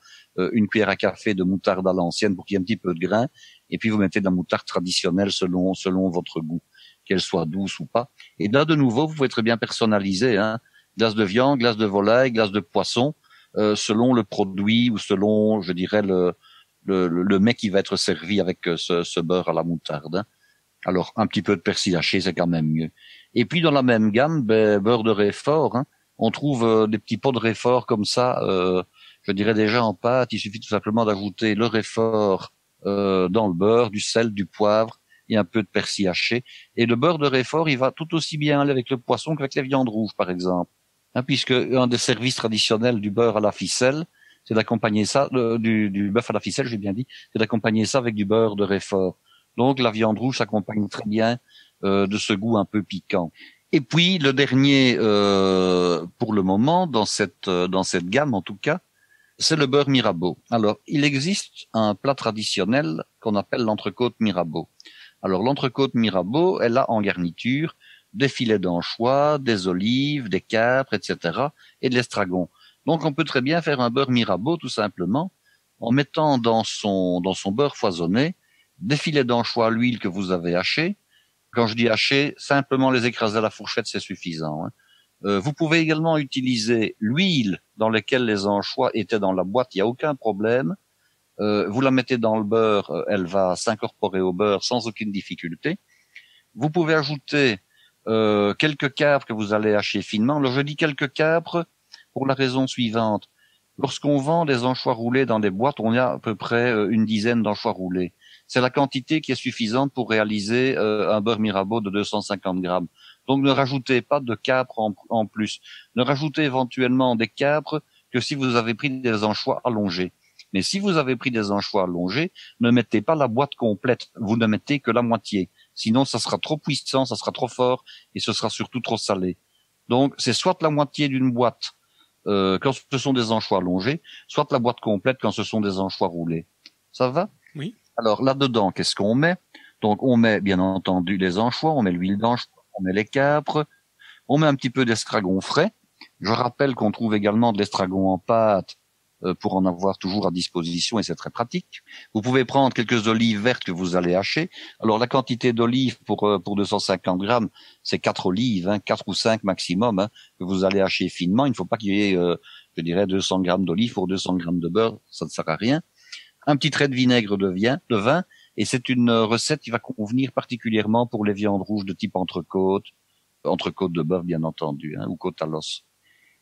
une cuillère à café de moutarde à l'ancienne pour qu'il y ait un petit peu de grain. Et puis vous mettez de la moutarde traditionnelle selon votre goût, qu'elle soit douce ou pas. Et là, de nouveau, vous pouvez très bien personnaliser, hein. Glace de viande, glace de volaille, glace de poisson, selon le produit ou selon, je dirais, le mets qui va être servi avec ce beurre à la moutarde, hein. Alors, un petit peu de persil haché, c'est quand même mieux. Et puis, dans la même gamme, beurre de Réfort, hein, on trouve des petits pots de Réfort comme ça, je dirais déjà en pâte. Il suffit tout simplement d'ajouter le Réfort dans le beurre, du sel, du poivre et un peu de persil haché. Et le beurre de Réfort, il va tout aussi bien aller avec le poisson qu'avec les viandes rouges, par exemple. Hein, puisque un des services traditionnels du beurre à la ficelle, c'est d'accompagner ça, du bœuf à la ficelle, j'ai bien dit, c'est d'accompagner ça avec du beurre de Réfort. Donc la viande rouge s'accompagne très bien de ce goût un peu piquant. Et puis le dernier, pour le moment, dans cette gamme en tout cas, c'est le beurre Mirabeau. Alors, il existe un plat traditionnel qu'on appelle l'entrecôte Mirabeau. Alors, l'entrecôte Mirabeau, elle a en garniture des filets d'anchois, des olives, des capres, etc. et de l'estragon. Donc, on peut très bien faire un beurre Mirabeau tout simplement en mettant dans son beurre foisonné des filets d'anchois à l'huile que vous avez hachés. Quand je dis hacher, simplement les écraser à la fourchette, c'est suffisant, hein. Vous pouvez également utiliser l'huile dans laquelle les anchois étaient dans la boîte, il n'y a aucun problème. Vous la mettez dans le beurre, elle va s'incorporer au beurre sans aucune difficulté. Vous pouvez ajouter quelques capres que vous allez hacher finement. Alors je dis quelques capres pour la raison suivante. Lorsqu'on vend des anchois roulés dans des boîtes, on a à peu près une dizaine d'anchois roulés. C'est la quantité qui est suffisante pour réaliser un beurre Mirabeau de 250 grammes. Donc ne rajoutez pas de capres en plus. Ne rajoutez éventuellement des capres que si vous avez pris des anchois allongés. Mais si vous avez pris des anchois allongés, ne mettez pas la boîte complète. Vous ne mettez que la moitié. Sinon, ça sera trop puissant, ça sera trop fort et ce sera surtout trop salé. Donc c'est soit la moitié d'une boîte quand ce sont des anchois allongés, soit la boîte complète quand ce sont des anchois roulés. Ça va? Oui. Alors là-dedans, qu'est-ce qu'on met? Donc on met bien entendu les anchois, on met l'huile d'anchois, on met les capres, on met un petit peu d'estragon frais. Je rappelle qu'on trouve également de l'estragon en pâte pour en avoir toujours à disposition et c'est très pratique. Vous pouvez prendre quelques olives vertes que vous allez hacher. Alors la quantité d'olives pour 250 grammes, c'est 4 olives, hein, 4 ou 5 maximum, hein, que vous allez hacher finement. Il ne faut pas qu'il y ait, je dirais, 200 grammes d'olives pour 200 grammes de beurre, ça ne sert à rien. Un petit trait de vinaigre de vin, et c'est une recette qui va convenir particulièrement pour les viandes rouges de type entrecôte de bœuf bien entendu, hein, ou côte à l'os.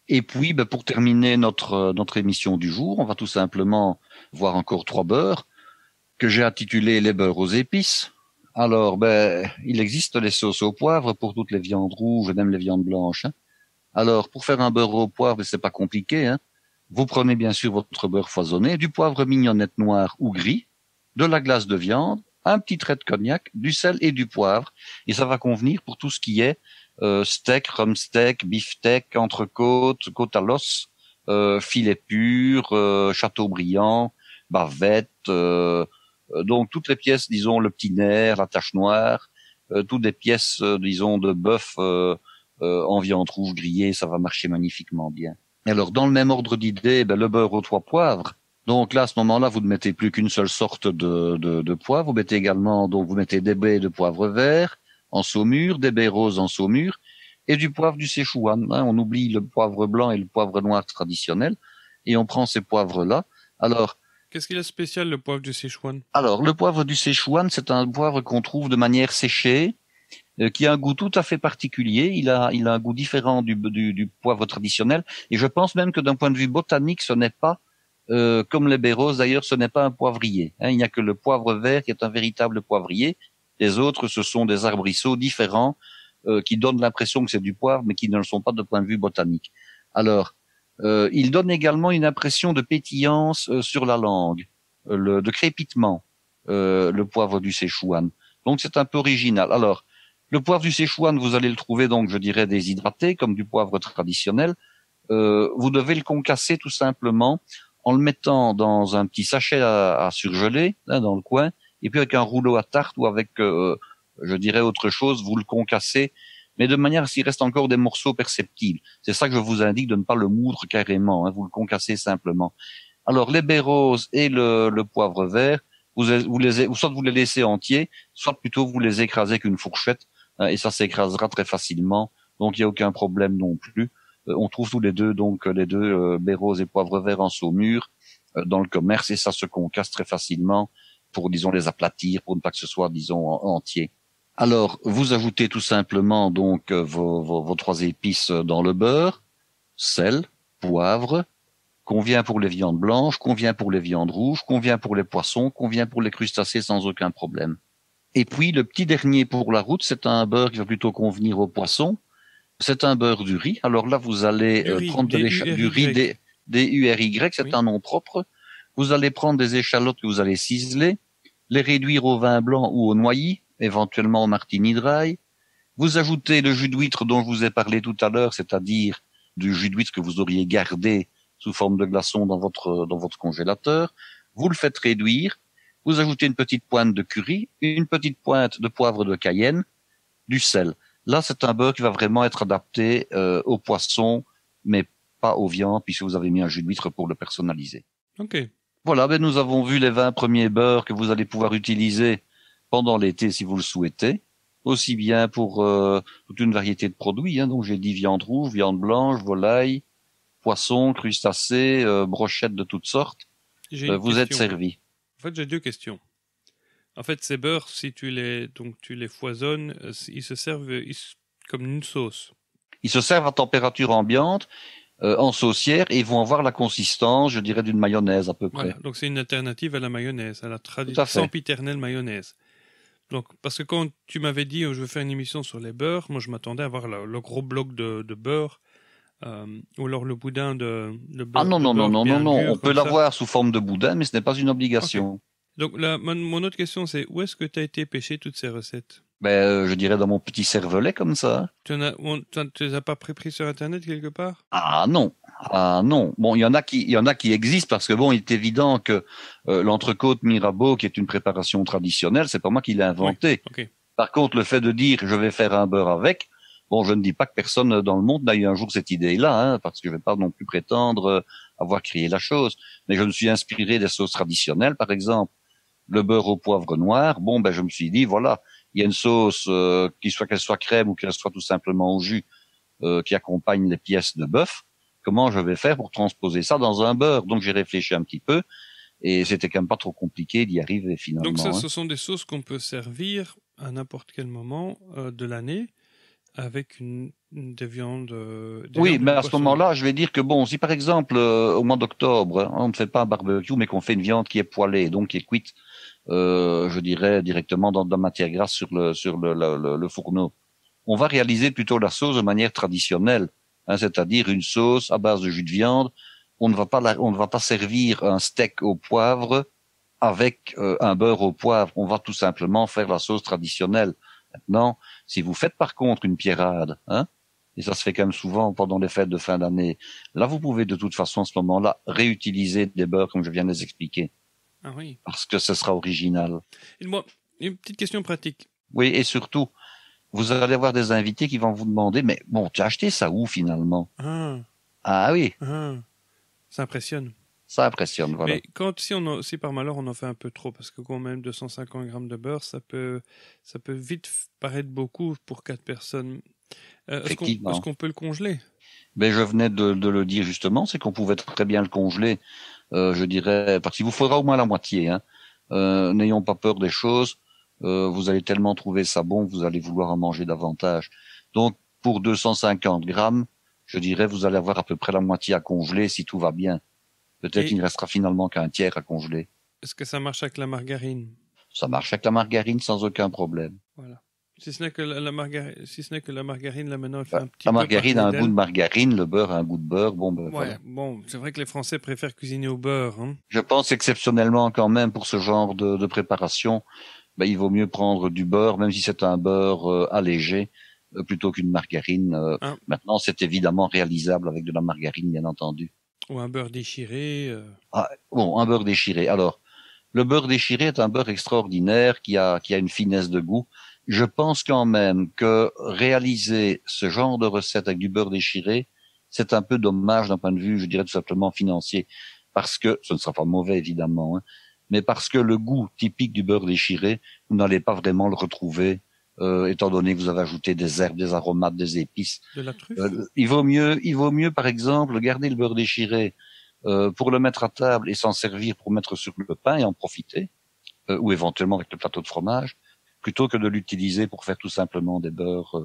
Et puis, pour terminer notre émission du jour, on va tout simplement voir encore 3 beurres que j'ai intitulés les beurres aux épices. Alors, il existe les sauces au poivre pour toutes les viandes rouges, même les viandes blanches, hein. Alors, pour faire un beurre au poivre, c'est pas compliqué, hein. Vous prenez bien sûr votre beurre foisonné, du poivre mignonnette noir ou gris, de la glace de viande, un petit trait de cognac, du sel et du poivre, et ça va convenir pour tout ce qui est steak, rumsteak, beefsteak, entrecôte, côte à l'os, filet pur, châteaubriand, bavette, donc toutes les pièces, disons le petit nerf, la tache noire, toutes les pièces, disons de bœuf en viande rouge grillée, ça va marcher magnifiquement bien. Alors dans le même ordre d'idée, le beurre aux 3 poivres. Donc là, à ce moment-là, vous ne mettez plus qu'une seule sorte de poivre. Vous mettez également, donc vous mettez des baies de poivre vert en saumure, des baies roses en saumure, et du poivre du Szechuan. Hein, on oublie le poivre blanc et le poivre noir traditionnel, et on prend ces poivres-là. Alors, qu'est-ce qu'il a de spécial, le poivre du Szechuan? Alors, le poivre du Szechuan, c'est un poivre qu'on trouve de manière séchée, qui a un goût tout à fait particulier. Il a un goût différent du poivre traditionnel, et je pense même que d'un point de vue botanique, ce n'est pas comme les baies roses, d'ailleurs, ce n'est pas un poivrier. Hein, il n'y a que le poivre vert qui est un véritable poivrier. Les autres, ce sont des arbrisseaux différents qui donnent l'impression que c'est du poivre, mais qui ne le sont pas de point de vue botanique. Alors, il donne également une impression de pétillance sur la langue, de crépitement, le poivre du Szechuan. Donc, c'est un peu original. Alors, le poivre du Szechuan, vous allez le trouver, donc, je dirais, déshydraté, comme du poivre traditionnel. Vous devez le concasser tout simplement en le mettant dans un petit sachet à surgeler, hein, dans le coin, et puis avec un rouleau à tarte ou avec, je dirais, autre chose, vous le concassez, mais de manière à ce qu'il reste encore des morceaux perceptibles. C'est ça que je vous indique de ne pas le moudre carrément, hein, vous le concassez simplement. Alors, les baies roses et le poivre vert, soit vous les laissez entiers, soit plutôt vous les écrasez avec une fourchette, hein, et ça s'écrasera très facilement. Donc il n'y a aucun problème non plus. On trouve tous les deux baies roses et poivre vert en saumure dans le commerce, et ça se concasse très facilement pour, disons, les aplatir, pour ne pas que ce soit, disons, entier. Alors, vous ajoutez tout simplement donc vos 3 épices dans le beurre, sel, poivre, convient pour les viandes blanches, convient pour les viandes rouges, convient pour les poissons, convient pour les crustacés sans aucun problème. Et puis, le petit dernier pour la route, c'est un beurre qui va plutôt convenir aux poissons. C'est un beurre du riz. Alors là, vous allez prendre du riz DURY, c'est un nom propre. Vous allez prendre des échalotes que vous allez ciseler, les réduire au vin blanc ou au noilly, éventuellement au martini dry. Vous ajoutez le jus d'huître dont je vous ai parlé tout à l'heure, c'est-à-dire du jus d'huître que vous auriez gardé sous forme de glaçon dans votre congélateur. Vous le faites réduire. Vous ajoutez une petite pointe de curry, une petite pointe de poivre de Cayenne, du sel. Là, c'est un beurre qui va vraiment être adapté aux poissons, mais pas aux viandes, puisque vous avez mis un jus d'huître pour le personnaliser. Ok. Voilà, nous avons vu les 20 premiers beurres que vous allez pouvoir utiliser pendant l'été si vous le souhaitez, aussi bien pour toute une variété de produits. Hein. Donc j'ai dit viande rouge, viande blanche, volaille, poisson, crustacés, brochettes de toutes sortes. Vous êtes servi. En fait, j'ai 2 questions. En fait, ces beurres, si tu les foisonnes, ils se servent comme une sauce. Ils se servent à température ambiante, en saucière, et ils vont avoir la consistance, je dirais, d'une mayonnaise à peu près. Voilà, donc c'est une alternative à la mayonnaise, à la sempiternelle mayonnaise. Donc, parce que quand tu m'avais dit, je veux faire une émission sur les beurres, moi je m'attendais à voir le gros bloc de beurre, ou alors le boudin de beurre. Ah non, on peut l'avoir sous forme de boudin, mais ce n'est pas une obligation. Okay. Donc mon autre question, c'est où est-ce que tu as été pêcher toutes ces recettes? Je dirais dans mon petit cervelet comme ça. Tu les as pas pris sur Internet quelque part? Ah non. Bon, il y en a qui existent parce que bon, il est évident que l'entrecôte Mirabeau, qui est une préparation traditionnelle, c'est pas moi qui l'ai inventé. Oui. Okay. Par contre, le fait de dire je vais faire un beurre avec, bon, je ne dis pas que personne dans le monde n'a eu un jour cette idée-là, hein, parce que je ne vais pas non plus prétendre avoir créé la chose. Mais je me suis inspiré des sauces traditionnelles, par exemple le beurre au poivre noir. Bon, je me suis dit voilà, il y a une sauce qu'elle soit crème ou qu'elle soit tout simplement au jus, qui accompagne les pièces de bœuf. Comment je vais faire pour transposer ça dans un beurre? Donc j'ai réfléchi un petit peu et c'était quand même pas trop compliqué d'y arriver finalement. Donc ça, ce sont des sauces qu'on peut servir à n'importe quel moment de l'année avec des viandes. Oui, mais à ce moment-là, je vais dire que bon, si par exemple au mois d'octobre, on ne fait pas un barbecue, mais qu'on fait une viande qui est poêlée, donc qui est cuite, je dirais directement dans de la matière grasse sur le fourneau, on va réaliser plutôt la sauce de manière traditionnelle. Hein, c'est-à-dire une sauce à base de jus de viande. On ne va pas servir un steak au poivre avec un beurre au poivre. On va tout simplement faire la sauce traditionnelle. Maintenant, si vous faites par contre une pierrade, hein, et ça se fait quand même souvent pendant les fêtes de fin d'année, là vous pouvez de toute façon à ce moment-là réutiliser des beurres comme je viens de les expliquer. Ah oui. Parce que ce sera original. Et moi, une petite question pratique. Oui, et surtout, vous allez avoir des invités qui vont vous demander, mais bon, tu as acheté ça où finalement? Ah oui. Ça impressionne. Ça impressionne, voilà. Mais si par malheur on en fait un peu trop, parce que quand même 250 grammes de beurre, ça peut vite paraître beaucoup pour 4 personnes. Est-ce qu'on peut le congeler? Je venais de le dire justement, c'est qu'on pouvait très bien le congeler, je dirais, parce qu'il vous faudra au moins la moitié. Hein. N'ayons pas peur des choses. Vous allez tellement trouver ça bon, vous allez vouloir en manger davantage. Donc, pour 250 grammes, je dirais, vous allez avoir à peu près la moitié à congeler si tout va bien. Peut-être qu'il ne restera finalement qu'un tiers à congeler. Est-ce que ça marche avec la margarine? Ça marche avec la margarine sans aucun problème. Voilà. Si ce n'est que la margarine, là maintenant, elle fait un petit peu. La margarine a un goût de margarine, le beurre a un goût de beurre. Bon, voilà. Bon, c'est vrai que les Français préfèrent cuisiner au beurre. Hein. Je pense exceptionnellement quand même pour ce genre de préparation, il vaut mieux prendre du beurre, même si c'est un beurre allégé, plutôt qu'une margarine. Maintenant, c'est évidemment réalisable avec de la margarine, bien entendu. Ou un beurre déchiré. Un beurre déchiré. Alors, le beurre déchiré est un beurre extraordinaire qui a une finesse de goût. Je pense quand même que réaliser ce genre de recette avec du beurre déchiré, c'est un peu dommage d'un point de vue, je dirais tout simplement financier, parce que ce ne sera pas mauvais évidemment, hein, mais parce que le goût typique du beurre déchiré, vous n'allez pas vraiment le retrouver, étant donné que vous avez ajouté des herbes, des aromates, des épices. De la truffe. Il vaut mieux, par exemple, garder le beurre déchiré pour le mettre à table et s'en servir pour mettre sur le pain et en profiter, ou éventuellement avec le plateau de fromage, plutôt que de l'utiliser pour faire tout simplement des beurres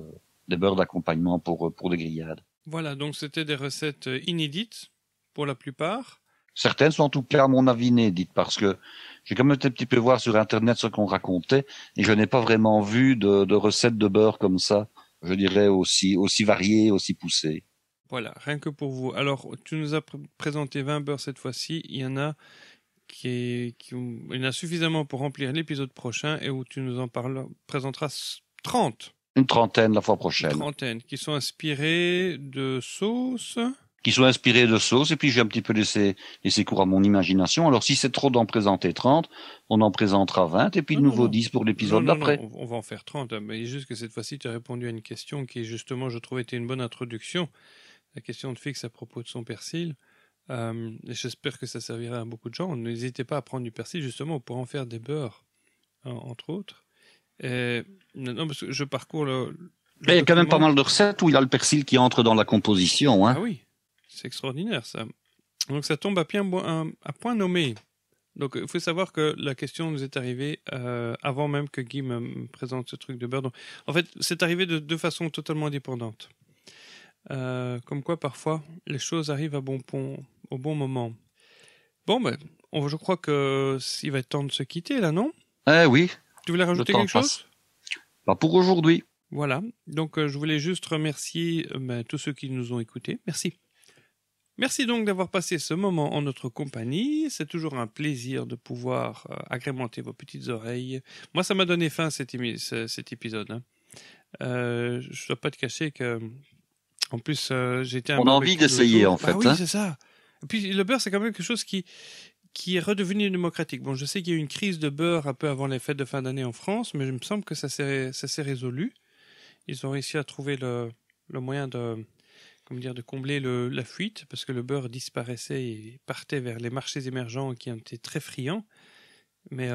d'accompagnement pour des grillades. Voilà, donc c'était des recettes inédites pour la plupart. Certaines sont en tout cas à mon avis inédites parce que j'ai quand même été un petit peu voir sur internet ce qu'on racontait et je n'ai pas vraiment vu de recettes de beurre comme ça, je dirais aussi variées, aussi poussées. Voilà, rien que pour vous. Alors, tu nous as présenté 20 beurres cette fois-ci. Il y en a il y en a suffisamment pour remplir l'épisode prochain et où tu nous en présenteras 30. Une trentaine la fois prochaine. Une trentaine qui sont inspirés de sauces. Qui sont inspirés de sauces, et puis j'ai un petit peu laissé cours à mon imagination. Alors si c'est trop d'en présenter 30, on en présentera 20, et puis de nouveau 10 pour l'épisode d'après. Non, on va en faire 30, mais juste que cette fois-ci, tu as répondu à une question qui, justement, je trouve, était une bonne introduction. La question de Fix à propos de son persil. Et j'espère que ça servira à beaucoup de gens. N'hésitez pas à prendre du persil, justement, pour en faire des beurres, entre autres. Et, non, parce que je parcours il y a quand même pas mal de recettes où il y a le persil qui entre dans la composition. Hein. Ah oui. C'est extraordinaire, ça. Donc, ça tombe à point nommé. Donc, il faut savoir que la question nous est arrivée avant même que Guy me présente ce truc de beurre. Donc, en fait, c'est arrivé de deux façons totalement indépendantes. Comme quoi, parfois, les choses arrivent au bon moment. Bon, ben, je crois qu'il va être temps de se quitter, là, non ? Oui. Tu voulais rajouter quelque chose ? Pas pour aujourd'hui. Voilà. Donc, je voulais juste remercier tous ceux qui nous ont écoutés. Merci. Merci donc d'avoir passé ce moment en notre compagnie. C'est toujours un plaisir de pouvoir agrémenter vos petites oreilles. Moi, ça m'a donné faim cet épisode. Hein. Je ne dois pas te cacher que, en plus, j'étais un peu... On a envie d'essayer, en fait. Ah oui, c'est ça. Et puis, le beurre, c'est quand même quelque chose qui est redevenu démocratique. Bon, je sais qu'il y a eu une crise de beurre un peu avant les fêtes de fin d'année en France, mais il me semble que ça s'est résolu. Ils ont réussi à trouver le moyen de combler la fuite, parce que le beurre disparaissait et partait vers les marchés émergents qui ont été très friands. Mais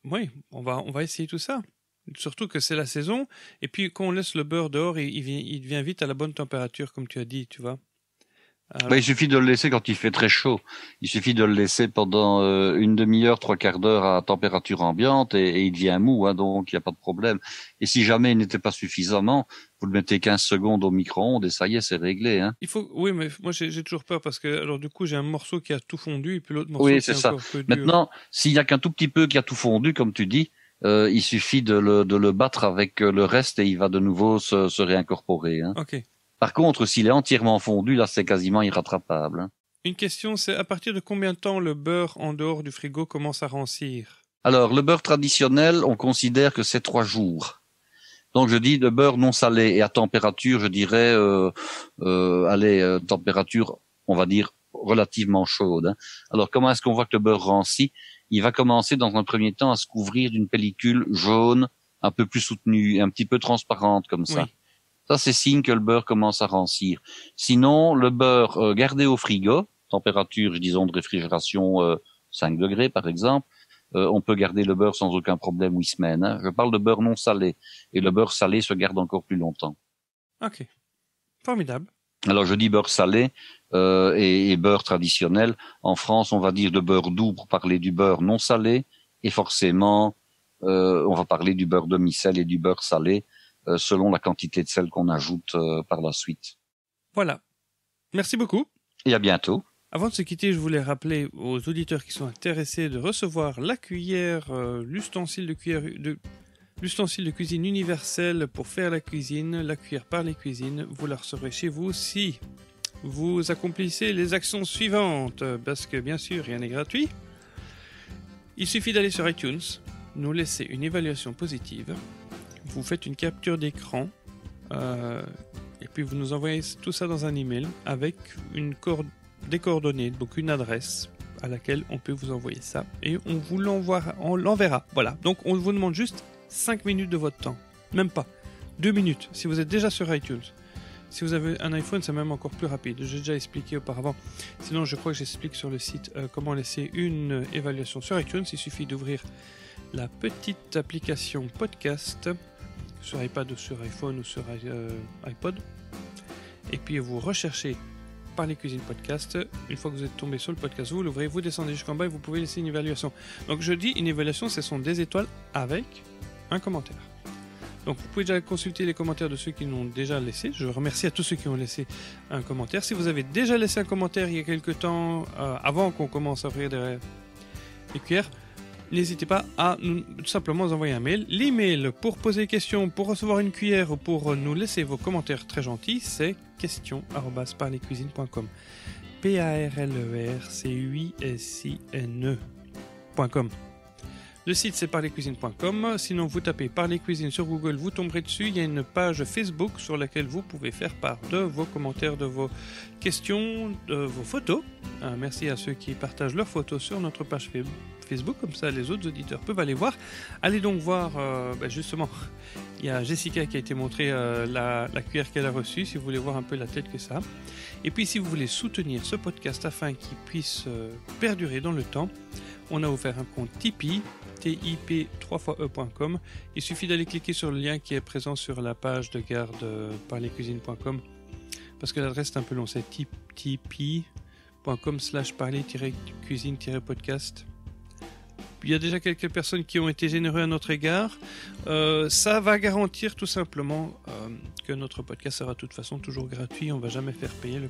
oui, on va essayer tout ça. Surtout que c'est la saison, et puis quand on laisse le beurre dehors, il devient vite à la bonne température, comme tu as dit, tu vois. Alors... il suffit de le laisser quand il fait très chaud. Il suffit de le laisser pendant une demi-heure, 3/4 d'heure à température ambiante et il devient mou, hein, donc il n'y a pas de problème. Et si jamais il n'était pas suffisamment, vous le mettez 15 secondes au micro-ondes et ça y est, c'est réglé. Hein. Oui, mais moi j'ai toujours peur parce que alors du coup j'ai un morceau qui a tout fondu et puis l'autre morceau qui est encore peu dur. Maintenant, s'il n'y a qu'un tout petit peu qui a tout fondu, comme tu dis, il suffit de le battre avec le reste et il va de nouveau se réincorporer. Hein. Ok. Par contre, s'il est entièrement fondu, là, c'est quasiment irrattrapable. Hein. Une question, c'est à partir de combien de temps le beurre en dehors du frigo commence à rancir ? Alors, le beurre traditionnel, on considère que c'est 3 jours. Donc, je dis de beurre non salé et à température, je dirais, température, on va dire, relativement chaude. Hein. Alors, comment est-ce qu'on voit que le beurre rancit ? Il va commencer dans un premier temps à se couvrir d'une pellicule jaune, un peu plus soutenue, un petit peu transparente comme ça. Oui. Ça, c'est signe que le beurre commence à rancir. Sinon, le beurre gardé au frigo, température, disons, de réfrigération 5 degrés par exemple, on peut garder le beurre sans aucun problème 8 semaines. Hein. Je parle de beurre non salé. Et le beurre salé se garde encore plus longtemps. Ok. Formidable. Alors, je dis beurre salé et beurre traditionnel. En France, on va dire de beurre doux pour parler du beurre non salé. Et forcément, on va parler du beurre demi-sel et du beurre salé. Selon la quantité de sel qu'on ajoute par la suite. Voilà. Merci beaucoup. Et à bientôt. Avant de se quitter, je voulais rappeler aux auditeurs qui sont intéressés de recevoir la cuillère, l'ustensile de cuisine universel pour faire la cuisine, la cuillère par les cuisines. Vous la recevrez chez vous si vous accomplissez les actions suivantes. Parce que bien sûr, rien n'est gratuit. Il suffit d'aller sur iTunes, nous laisser une évaluation positive. Vous faites une capture d'écran et puis vous nous envoyez tout ça dans un email avec des coordonnées, donc une adresse à laquelle on peut vous envoyer ça et on vous l'enverra. Voilà, donc on vous demande juste 5 minutes de votre temps, même pas 2 minutes si vous êtes déjà sur iTunes. Si vous avez un iPhone, c'est même encore plus rapide. J'ai déjà expliqué auparavant. Sinon, je crois que j'explique sur le site comment laisser une évaluation sur iTunes. Il suffit d'ouvrir la petite application podcast sur iPad ou sur iPhone ou sur iPod. Et puis vous recherchez Parler Cuisine Podcast. Une fois que vous êtes tombé sur le podcast, vous l'ouvrez, vous descendez jusqu'en bas et vous pouvez laisser une évaluation. Donc je dis une évaluation, ce sont des étoiles avec un commentaire. Donc vous pouvez déjà consulter les commentaires de ceux qui l'ont déjà laissé. Je remercie à tous ceux qui ont laissé un commentaire. Si vous avez déjà laissé un commentaire il y a quelques temps, avant qu'on commence à ouvrir des cuillères, n'hésitez pas à tout simplement nous envoyer un mail. L'email pour poser des questions, pour recevoir une cuillère ou pour nous laisser vos commentaires très gentils, c'est questions@parlercuisine.com. parlercuisine.com. Le site c'est parlercuisine.com. Sinon vous tapez Parler Cuisine sur Google, vous tomberez dessus. Il y a une page Facebook sur laquelle vous pouvez faire part de vos commentaires, de vos questions, de vos photos. Merci à ceux qui partagent leurs photos sur notre page Facebook, comme ça les autres auditeurs peuvent aller voir. Allez donc voir, justement, il y a Jessica qui a été montrée la cuillère qu'elle a reçue, si vous voulez voir un peu la tête que ça a. Et puis si vous voulez soutenir ce podcast afin qu'il puisse perdurer dans le temps, on a ouvert un compte Tipeee, tip3e.com. Il suffit d'aller cliquer sur le lien qui est présent sur la page de garde parlercuisine.com, parce que l'adresse est un peu long, c'est tipeee.com/parler-cuisine-podcast. Il y a déjà quelques personnes qui ont été généreux à notre égard. Ça va garantir tout simplement que notre podcast sera de toute façon toujours gratuit. On ne va jamais faire payer le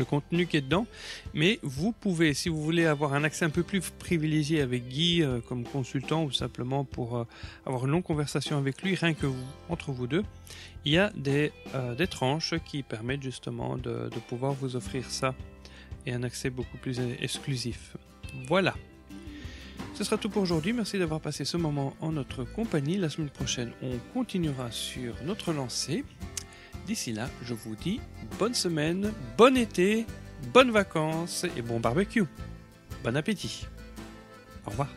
contenu qui est dedans. Mais vous pouvez, si vous voulez avoir un accès un peu plus privilégié avec Guy comme consultant, ou simplement pour avoir une longue conversation avec lui, rien que entre vous deux, il y a des tranches qui permettent justement de pouvoir vous offrir ça et un accès beaucoup plus exclusif. Voilà. Ce sera tout pour aujourd'hui. Merci d'avoir passé ce moment en notre compagnie. La semaine prochaine, on continuera sur notre lancée. D'ici là, je vous dis bonne semaine, bon été, bonnes vacances et bon barbecue. Bon appétit. Au revoir.